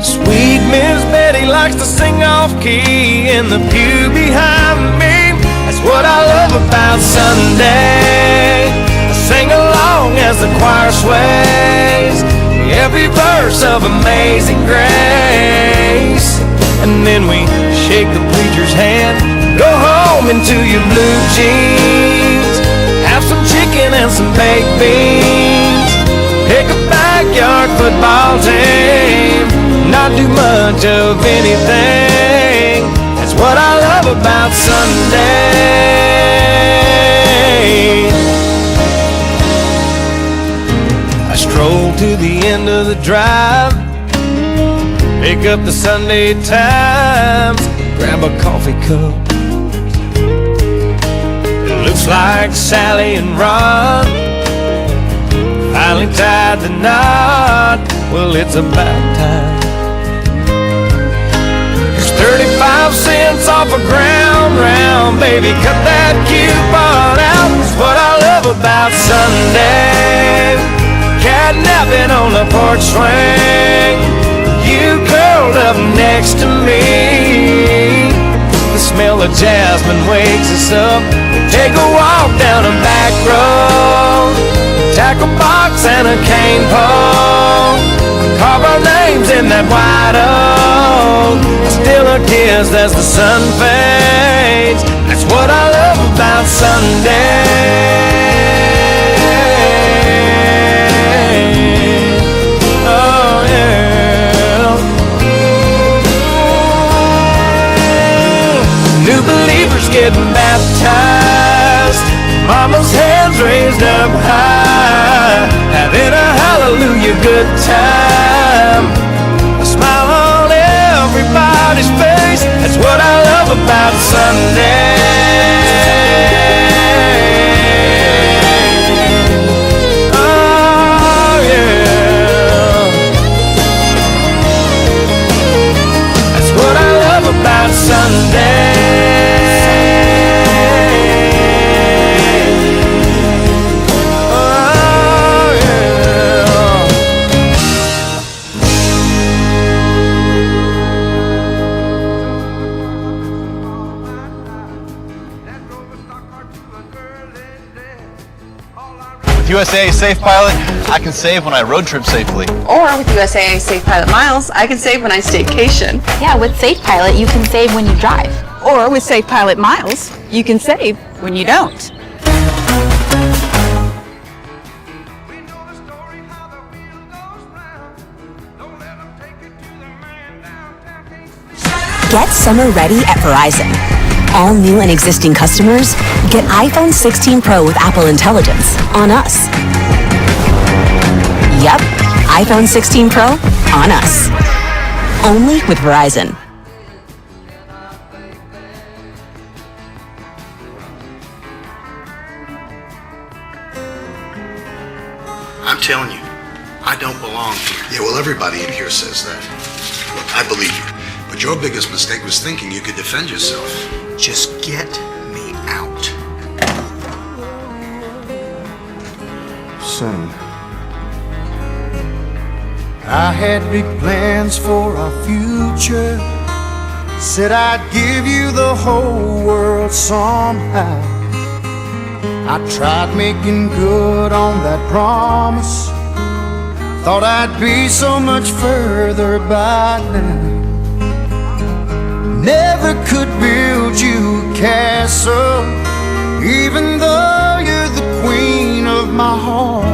Sweet Miss Betty likes to sing off-key in the pew behind me. That's what I love about Sunday. I sing along as the choir sways every verse of Amazing Grace. And then we shake the preacher's hand, go home into your blue jeans, have some chicken and not do much of anything. That's what I love about Sunday. I stroll to the end of the drive, pick up the Sunday Times, grab a coffee cup. It looks like Sally and Ron finally tied the knot. Well, it's about time. There's 35 cents off a ground round. Baby, cut that coupon out. It's what I love about Sunday. Catnapping on the porch swing, you curled up next to me. The smell of jasmine wakes us up. We take a walk down a back road, tackle box and a cane pole, carve our names in that white oak. Still a kiss as the sun fades. That's what I love about Sunday. Oh yeah. New believers getting baptized, mama's hands raised up high, having a hallelujah good time. A smile on everybody's face. That's what I love about Sunday. Oh yeah. That's what I love about Sunday. USAA Safe Pilot, I can save when I road trip safely. Or with USAA Safe Pilot Miles, I can save when I staycation. Yeah, with Safe Pilot, you can save when you drive. Or with Safe Pilot Miles, you can save when you don't. Get summer ready at Verizon. All new and existing customers get iPhone 16 Pro with Apple Intelligence on us. Yep, iPhone 16 Pro on us. Only with Verizon. I'm telling you, I don't belong here. Yeah, well, everybody in here says that. Look, I believe you. But your biggest mistake was thinking you could defend yourself. Just get me out. Soon. I had big plans for our future. Said I'd give you the whole world somehow. I tried making good on that promise. Thought I'd be so much further by now. Never could build you a castle, even though you're the queen of my heart.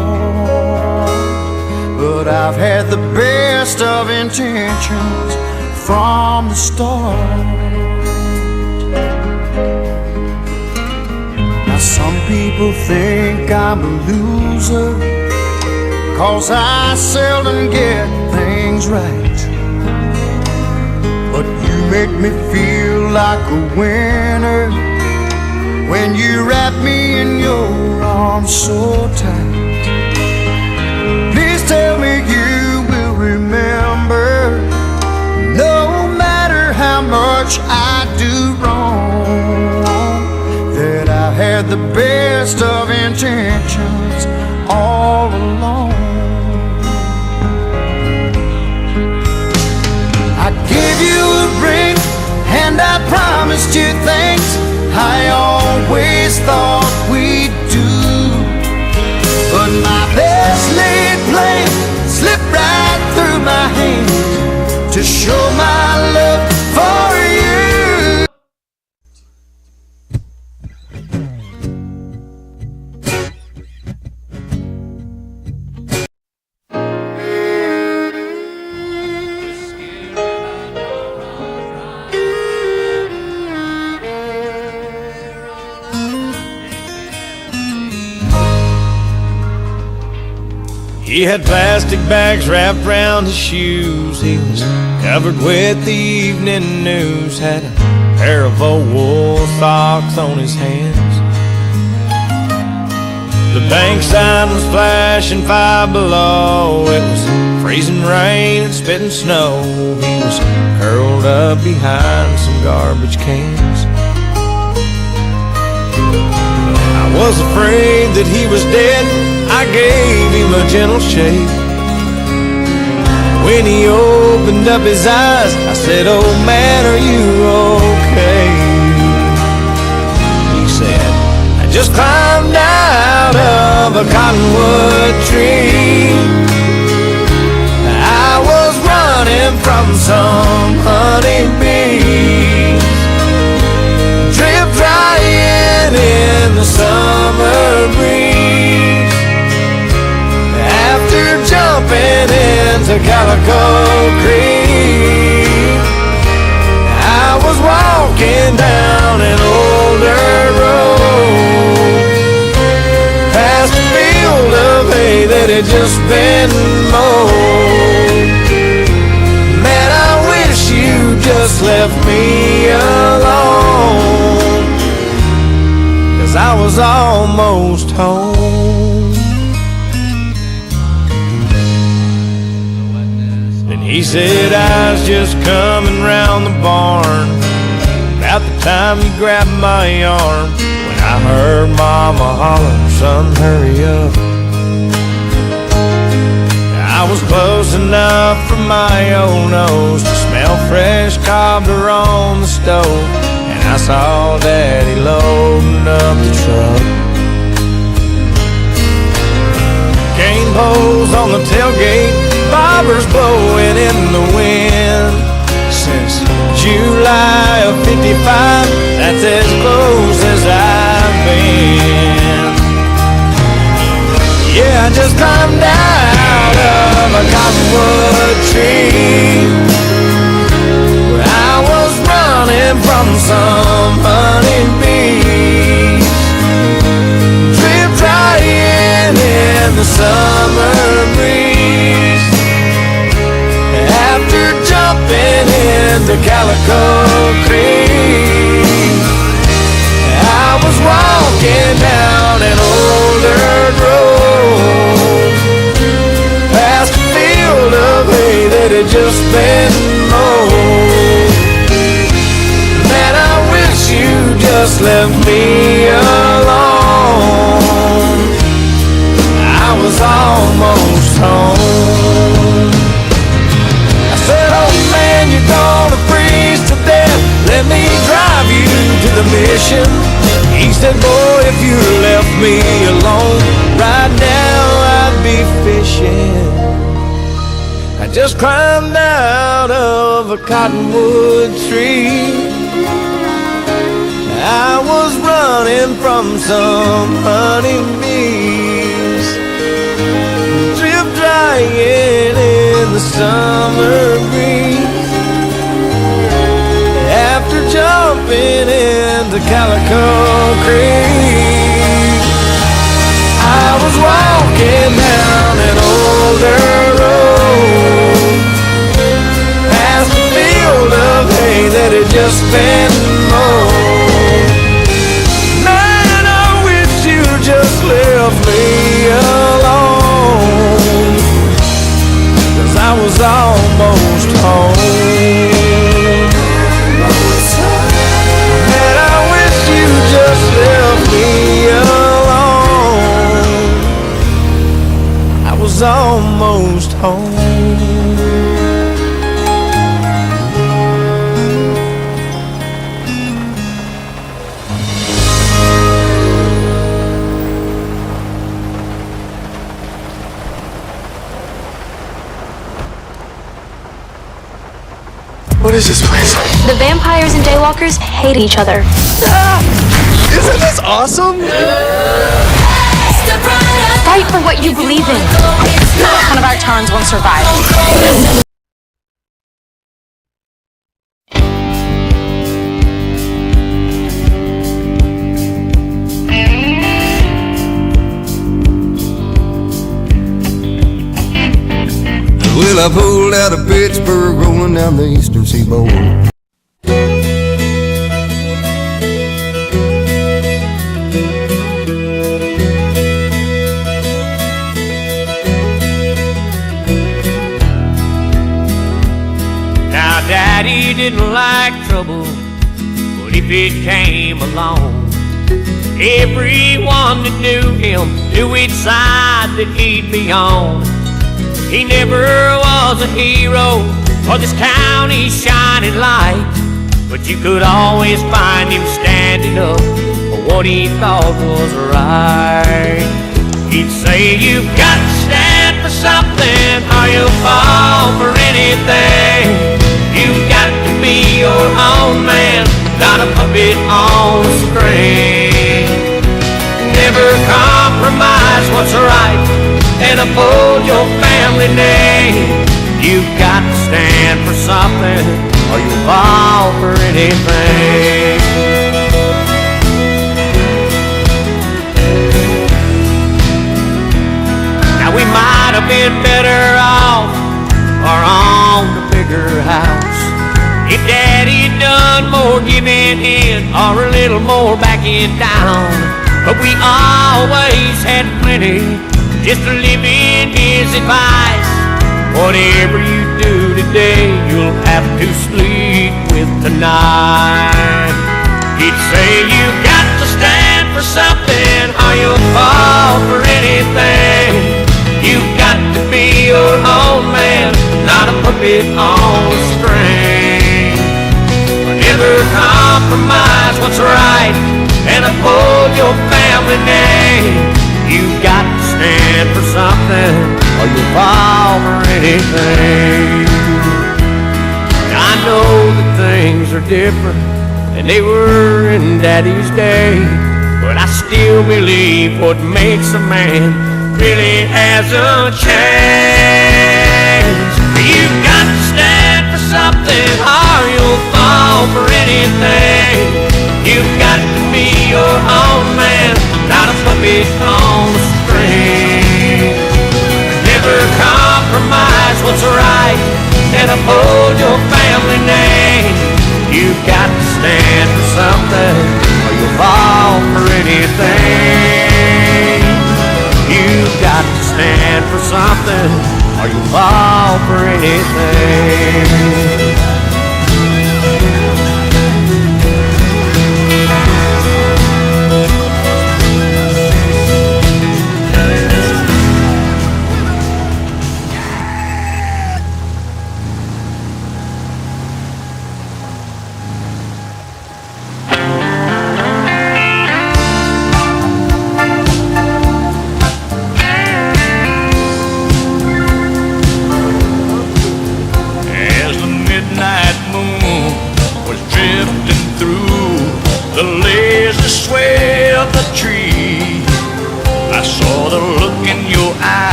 But I've had the best of intentions from the start. Now some people think I'm a loser, 'cause I seldom get things right. But you make me feel like a winner when you wrap me in your arms so tight. Please tell me you will remember, no matter how much I do wrong, that I had the best of intentions all along. I gave you a ring and I promised you things I always thought we'd do. But my best laid plan slipped right through my hands to show my love for you. He had plastic bags wrapped around his shoes. He was covered with the evening news. Had a pair of old wool socks on his hands. The bank sign was flashing 5 below. It was freezing rain and spitting snow. He was curled up behind some garbage cans. I was afraid that he was dead. I gave him a gentle shake. When he opened up his eyes, I said, "Old man, are you okay?" He said, "I just climbed out of a cottonwood tree. I was running from some honeybees, drip drying in the summer breeze. After jumping into Calico Creek, I was walking down an old dirt road, past a field of hay that had just been mowed. Man, I wish you just left me alone, 'cause I was almost home." Then he said, "I was just coming round the barn about the time you grabbed my arm, when I heard Mama holler, 'Son, hurry up.' I was close enough for my old nose to smell fresh cobbler on the stove, and I saw Daddy loading up the truck. Cane poles on the tailgate, bobbers blowing in the wind. Since July of '55, that's as close as I've been. Yeah, I just climbed out of a cottonwood tree, where I was running from some honeybees, drip drying in the summer breeze. After jumping into Calico Creek, I was walking down an old dirt road, past a field of hay that had just been mowed. Man, I wish you just left me alone. I was almost home. I said, "Oh man, you're gonna freeze to death. Let me drive you to the mission." He said, "Boy, if you left me alone, right now I'd be fishing." I just climbed out of a cottonwood tree. I was running from some honeybees, drip drying in the summer breeze. After jumping into Calico Creek, I was walking down an old dirt road, past a field of hay that had just been mowed. Man, I wish you just left me alone, 'cause I was almost home. Man, I wish you just left me alone. I was almost home. What is this place? The vampires and daywalkers hate each other. Isn't this awesome? Fight for what you believe in. One of our turns won't survive. Well, I pulled out of Pittsburgh, rolling down the eastern seaboard. Now, Daddy didn't like trouble, but if it came along, everyone that knew him knew which side that he'd be on. He never was a hero or this county's shining light, but you could always find him standing up for what he thought was right. He'd say, "You've got to stand for something or you'll fall for anything. You've got to be your own man, not a puppet on a string. Never compromise what's right and uphold your family name. You've got to stand for something or you'll fall for anything." Now we might have been better off or on a bigger house if Daddy had done more giving in or a little more backing down. But we always had plenty just to live in his advice. Whatever you do today, you'll have to sleep with tonight. He'd say, "You've got to stand for something or you'll fall for anything. You've got to be your own man, not a puppet on a string. Never compromise what's right and uphold your family name. You've got to stand for something or you'll fall for anything." I know that things are different than they were in Daddy's day, but I still believe what makes a man really hasn't changed. You've got to stand for something or you'll fall for anything. You've got to be your own man, not a puppet on a string. Never compromise what's right and uphold your family name. You've got to stand for something or you'll fall for anything. You've got to stand for something or you'll fall for anything.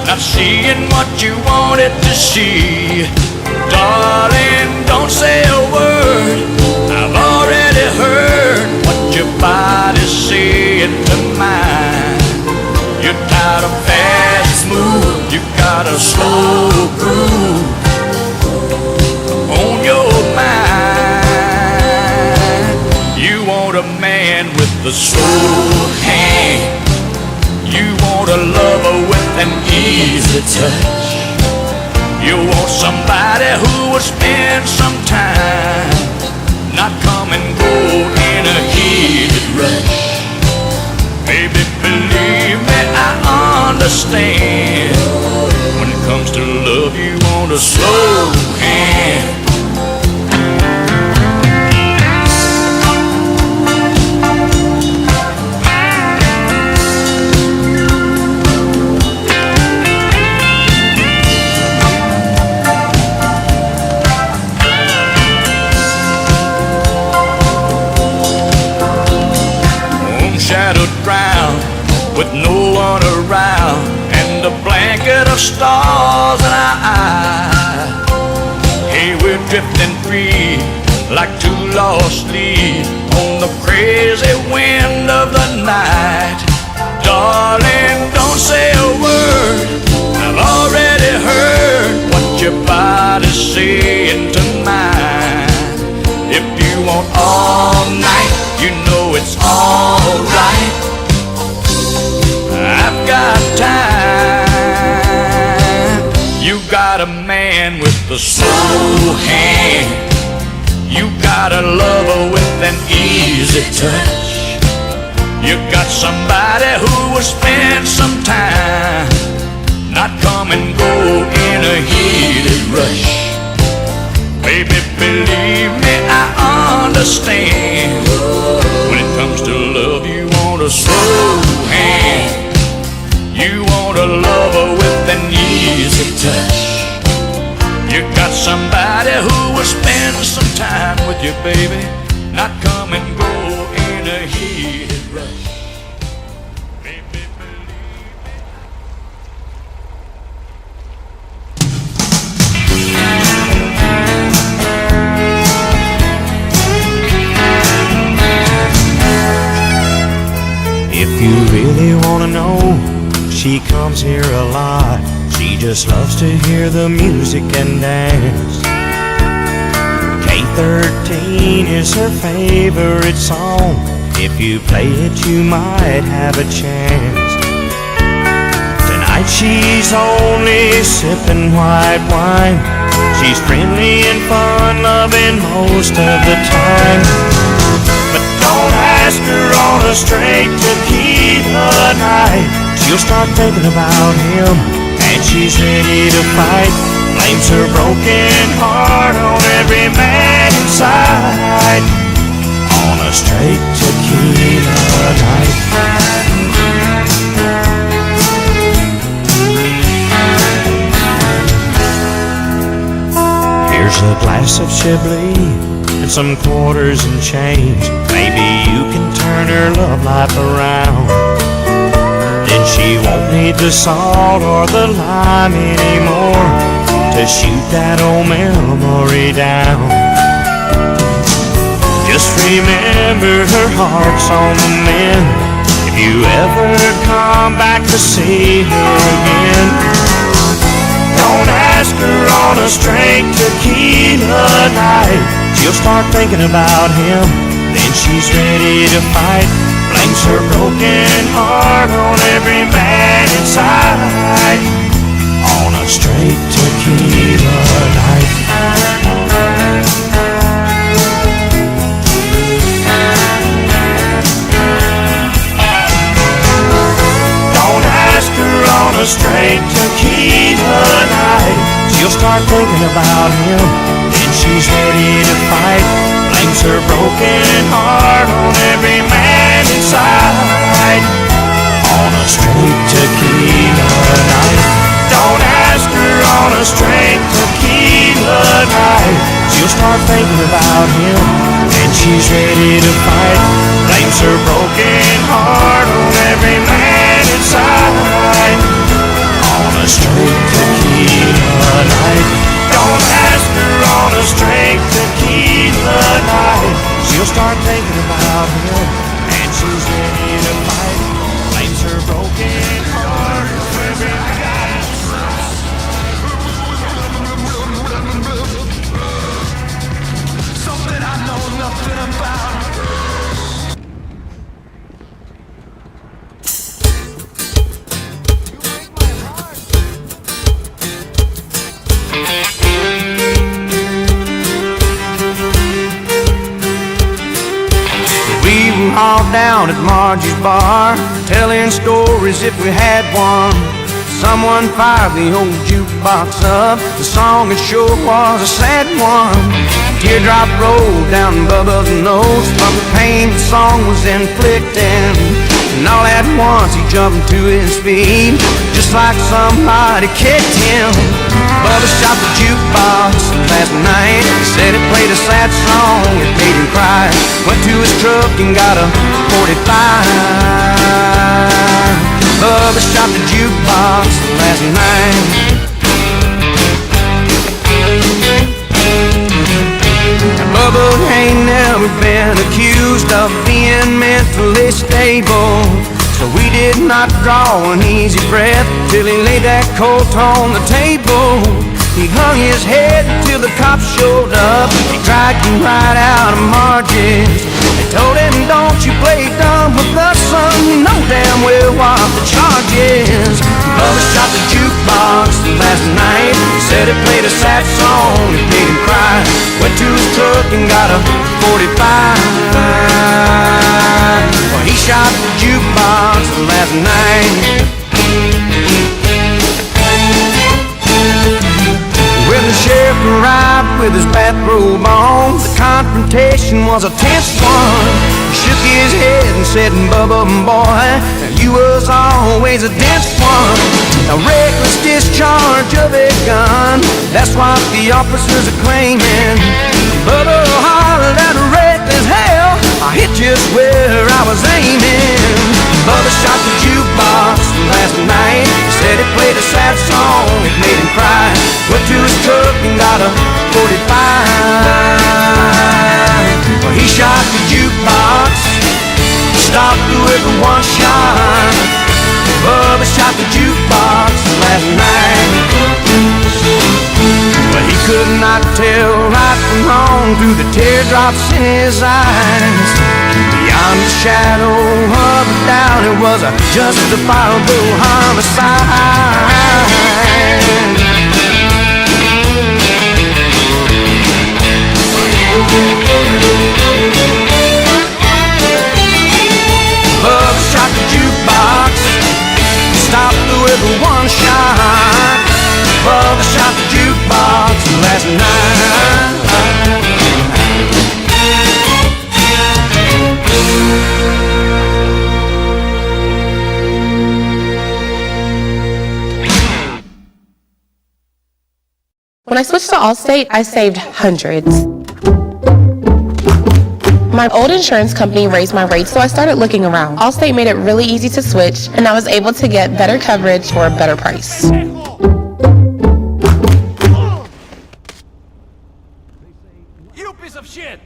Not seeing what you wanted to see. Darling, don't say a word, I've already heard what your body's saying to mine. You're tired of fast, smooth, you got a slow groove on your mind. You want a man with a slow hand, you want a lover with an easy touch. You want somebody who will spend some time, not come and go in a heated rush. Baby, believe me, I understand. When it comes to love, you want a slow hand. Shadowed ground with no one around and a blanket of stars in our eyes. Hey, we're drifting free like two lost leaves on the crazy wind of the night. Darling, don't say a word, just say it tonight. If you want all night, you know it's alright. I've got time. You got a man with a slow hand. You got a lover with an easy touch. You got somebody who will spend some time, not come and go in a heated rush. Baby, believe me, I understand. When it comes to love, you want a slow hand. You want a lover with an easy touch. You got somebody who will spend some time with you, baby, not come and go in a heated rush. Baby, if you really wanna know, she comes here a lot. She just loves to hear the music and dance. K13 is her favorite song. If you play it, you might have a chance. Tonight she's only sipping white wine. She's friendly and fun-loving most of the time. But don't ask her on a straight tequila night. She'll start thinking about him, and she's ready to fight. Blames her broken heart on every man inside. On a straight tequila night. Here's a glass of Chablis and some quarters and change. Maybe you can turn her love life around. Then she won't need the salt or the lime anymore to shoot that old memory down. Just remember her heart's on the mend. If you ever come back to see her again, don't ask her on a straight tequila night. She'll start thinking about him, then she's ready to fight. Blames her broken heart on every man inside. On a straight tequila night. Don't ask her on a straight tequila night. She'll start thinking about him, then she's ready to fight. Blames her broken heart on every man inside. On a straight tequila night. Don't ask her on a straight tequila night. She'll start thinking about him, and she's ready to fight. Blames her broken heart on every man inside. On a straight tequila night. Don't ask her on a straight tequila night. She'll start thinking about him, and she's ready to fight. Blames her broken heart on every man. Something I know nothing about. All down at Margie's bar, telling stories if we had one. Someone fired the old jukebox up. The song it sure was a sad one. Teardrop rolled down Bubba's nose from the pain the song was inflicting. And all at once he jumped to his feet, just like somebody kicked him. Bubba shot the jukebox last night. He said it played a sad song, it made him cry. Went to his truck and got a 45. Bubba shot the jukebox last night. Now Bubba ain't never been accused of being mentally stable, so we did not draw an easy breath till he laid that colt on the table. He hung his head until the cops showed up. He dragged him right out of Margins. They told him, don't you play dumb with us, son. You know damn well what the charge is. Bubba shot the jukebox last night. He said it played a sad song, it made him cry. Went to his truck and got a 45. Well, he shot the jukebox last night. When the sheriff arrived with his bathrobe on, the confrontation was a tense one. He shook his head and said, Bubba, boy, you was always a dense one. A reckless discharge of a gun, that's what the officers are claiming. Bubba hollered at reckless hell, I hit just where I was aiming. Bubba shot the jukebox last night. He said it played a sad song, it made him cry. Went to his truck and got a 45. Well, he shot the jukebox, stopped with a one shot. Bubba shot the jukebox last night. Well, he could not tell right from wrong through the teardrops in his eyes. Beyond the shadow of a doubt, it was a justifiable homicide. Bubba shot the jukebox, stopped with a one shot. Bubba shot the jukebox last night. When I switched to Allstate, I saved hundreds. My old insurance company raised my rates, so I started looking around. Allstate made it really easy to switch, and I was able to get better coverage for a better price. You piece of shit!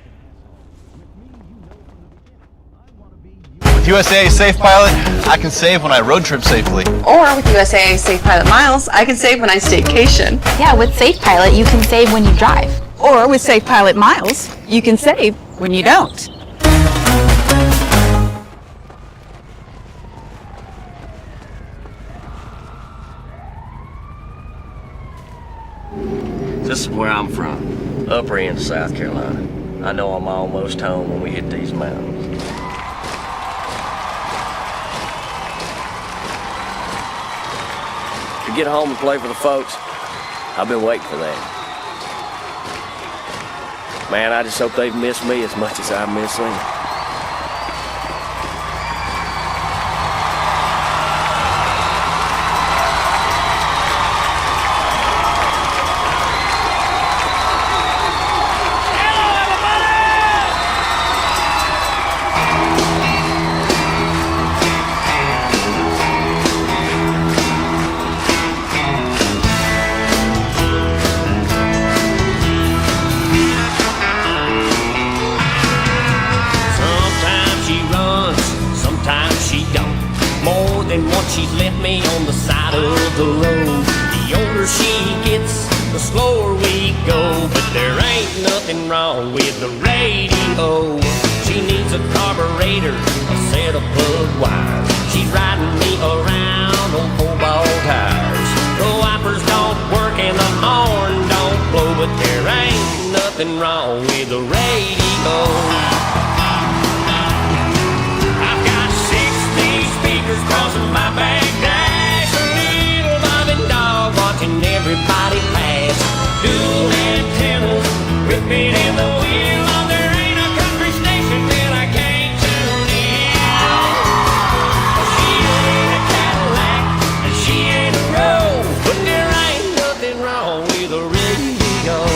With USAA Safe Pilot, I can save when I road trip safely. Or with USAA Safe Pilot Miles, I can save when I staycation. Yeah, with Safe Pilot, you can save when you drive. Or with Safe Pilot Miles, you can save when you don't. This is where I'm from, Upper End, South Carolina. I know I'm almost home when we hit these mountains. To get home and play for the folks, I've been waiting for that. Man, I just hope they've missed me as much as I've missed them. She's left me on the side of the road. The older she gets, the slower we go. But there ain't nothing wrong with the radio. She needs a carburetor, a set of plug wires. She's riding me around on 4-ball tires. The wipers don't work and the horn don't blow. But there ain't nothing wrong with the radio. Crossing my back dash, a little bobbing dog watching everybody pass. Dual antennas ripping in the wheel. Oh, there ain't a country station that I can't tune in. She ain't a Cadillac and she ain't a Rogue, but there ain't nothing wrong with a radio.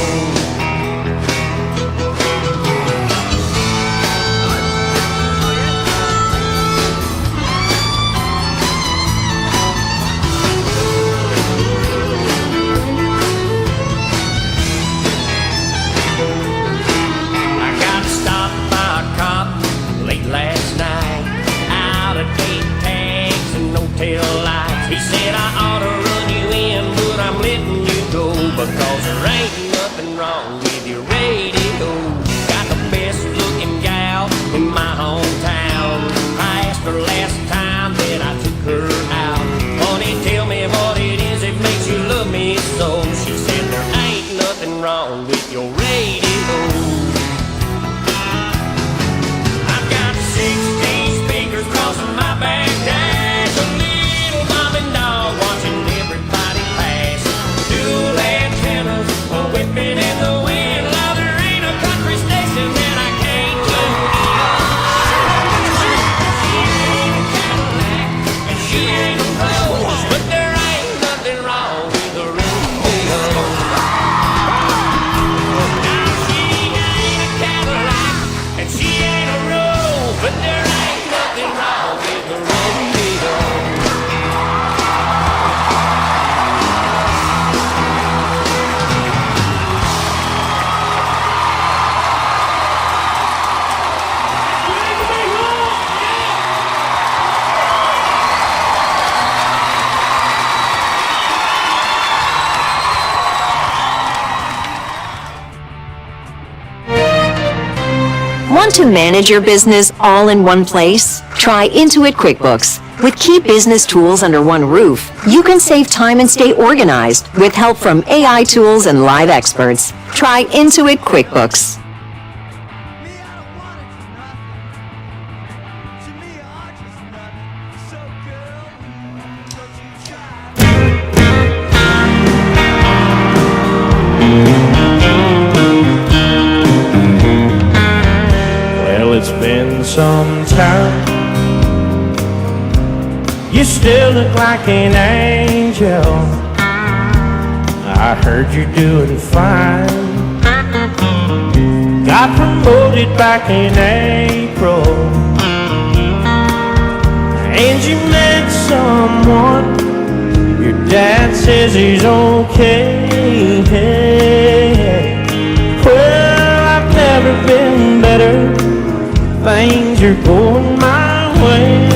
but there ain't nothing wrong with the rodeo. Want to manage your business all in one place? Try Intuit QuickBooks. With key business tools under one roof, you can save time and stay organized with help from AI tools and live experts. Try Intuit QuickBooks. It's been some time. You still look like an angel. I heard you're doing fine. Got promoted back in April, and you met someone. Your dad says he's okay. Well, I've never been better. Things are going my way.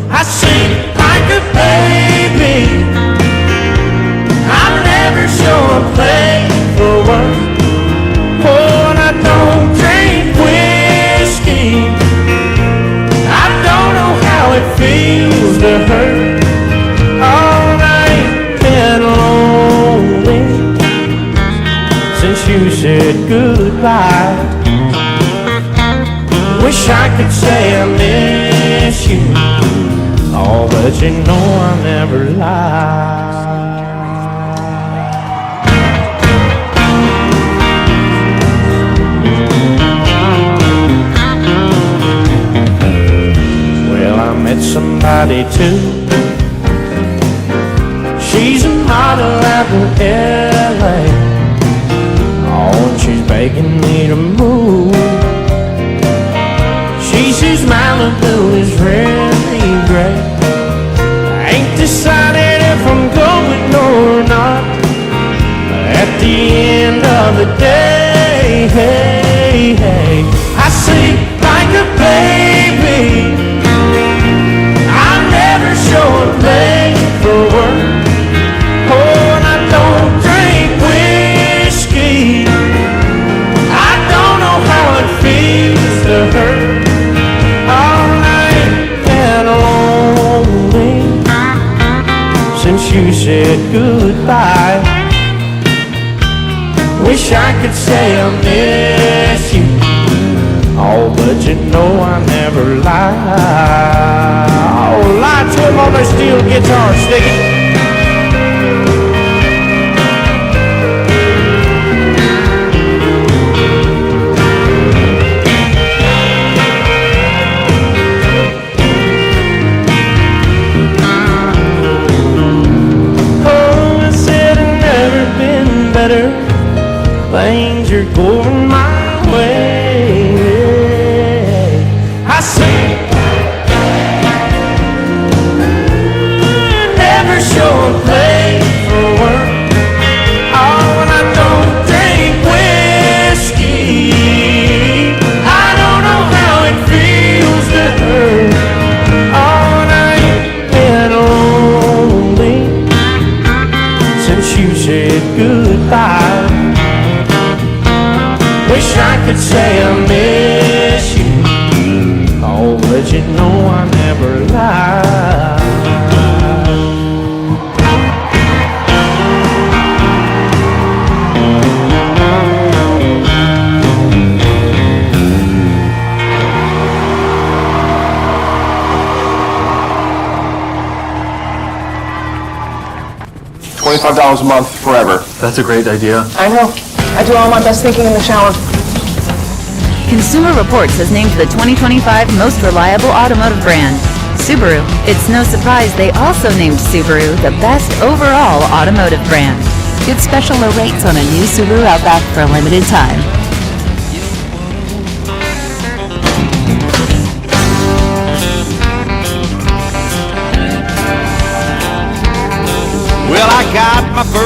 I sing like a baby. I never show a play for work. Oh, and I don't drink whiskey. I don't know how it feels to hurt. All night been lonely since you said goodbye. Wish I could say I miss you, oh, but you know I never lie. Well, I met somebody too. She's a model out in LA. Oh, and she's begging me to move. She says Malibu is really great. I ain't decided if I'm going or not. At the end of the day, hey, hey, I sleep like a baby. I never show a play for work. Oh, and I don't drink whiskey. I don't know how it feels to hurt. Since you said goodbye, wish I could say I miss you, oh, but you know I never lie. Oh, lie to him on their steel guitar, stick it. Things are going my way. I say, never show a play for work. Oh, and I don't drink whiskey. I don't know how it feels to hurt. Oh, and I ain't been lonely since you said goodbye. Wish I could say I miss you, oh, but you know I never lie. $25 a month forever. That's a great idea. I know. I do all my best thinking in the shower. Consumer Reports has named the 2025 most reliable automotive brand, Subaru. It's no surprise they also named Subaru the best overall automotive brand. Get special low rates on a new Subaru Outback for a limited time.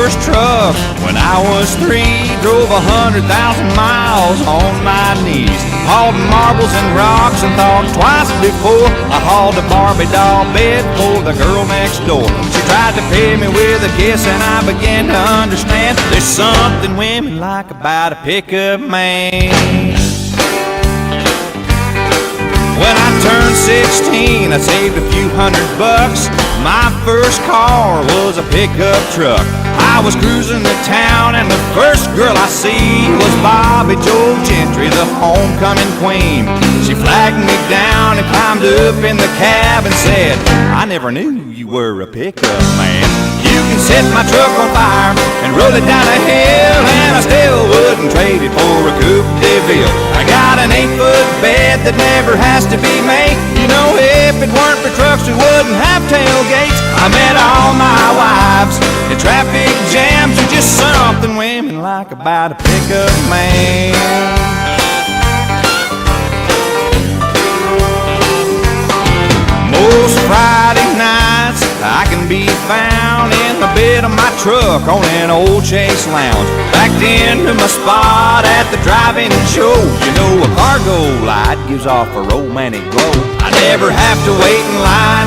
first truck when I was 3. Drove 100,000 miles on my knees. Hauled marbles and rocks and thought twice before I hauled a Barbie doll bed for the girl next door. She tried to pay me with a kiss and I began to understand there's something women like about a pickup man. When I turned 16, I saved a few $100. My first car was a pickup truck. I was cruising to town and the first girl I see was Bobby Joe Gentry, the homecoming queen. She flagged me down and climbed up in the cab and said, I never knew you were a pickup man. You can set my truck on fire and roll it down a hill, and I still wouldn't trade it for a Coupe de Ville. I got an 8-foot bed that never has to be made. You know, if it weren't for trucks, we wouldn't have tailgates. I met all my wives in traffic jams. There's just something women like about a pickup man. Most Friday nights I can be found in the bed of my truck on an old Chase Lounge, backed into my spot at the drive-in show. You know, a cargo light gives off a romantic glow. I never have to wait in line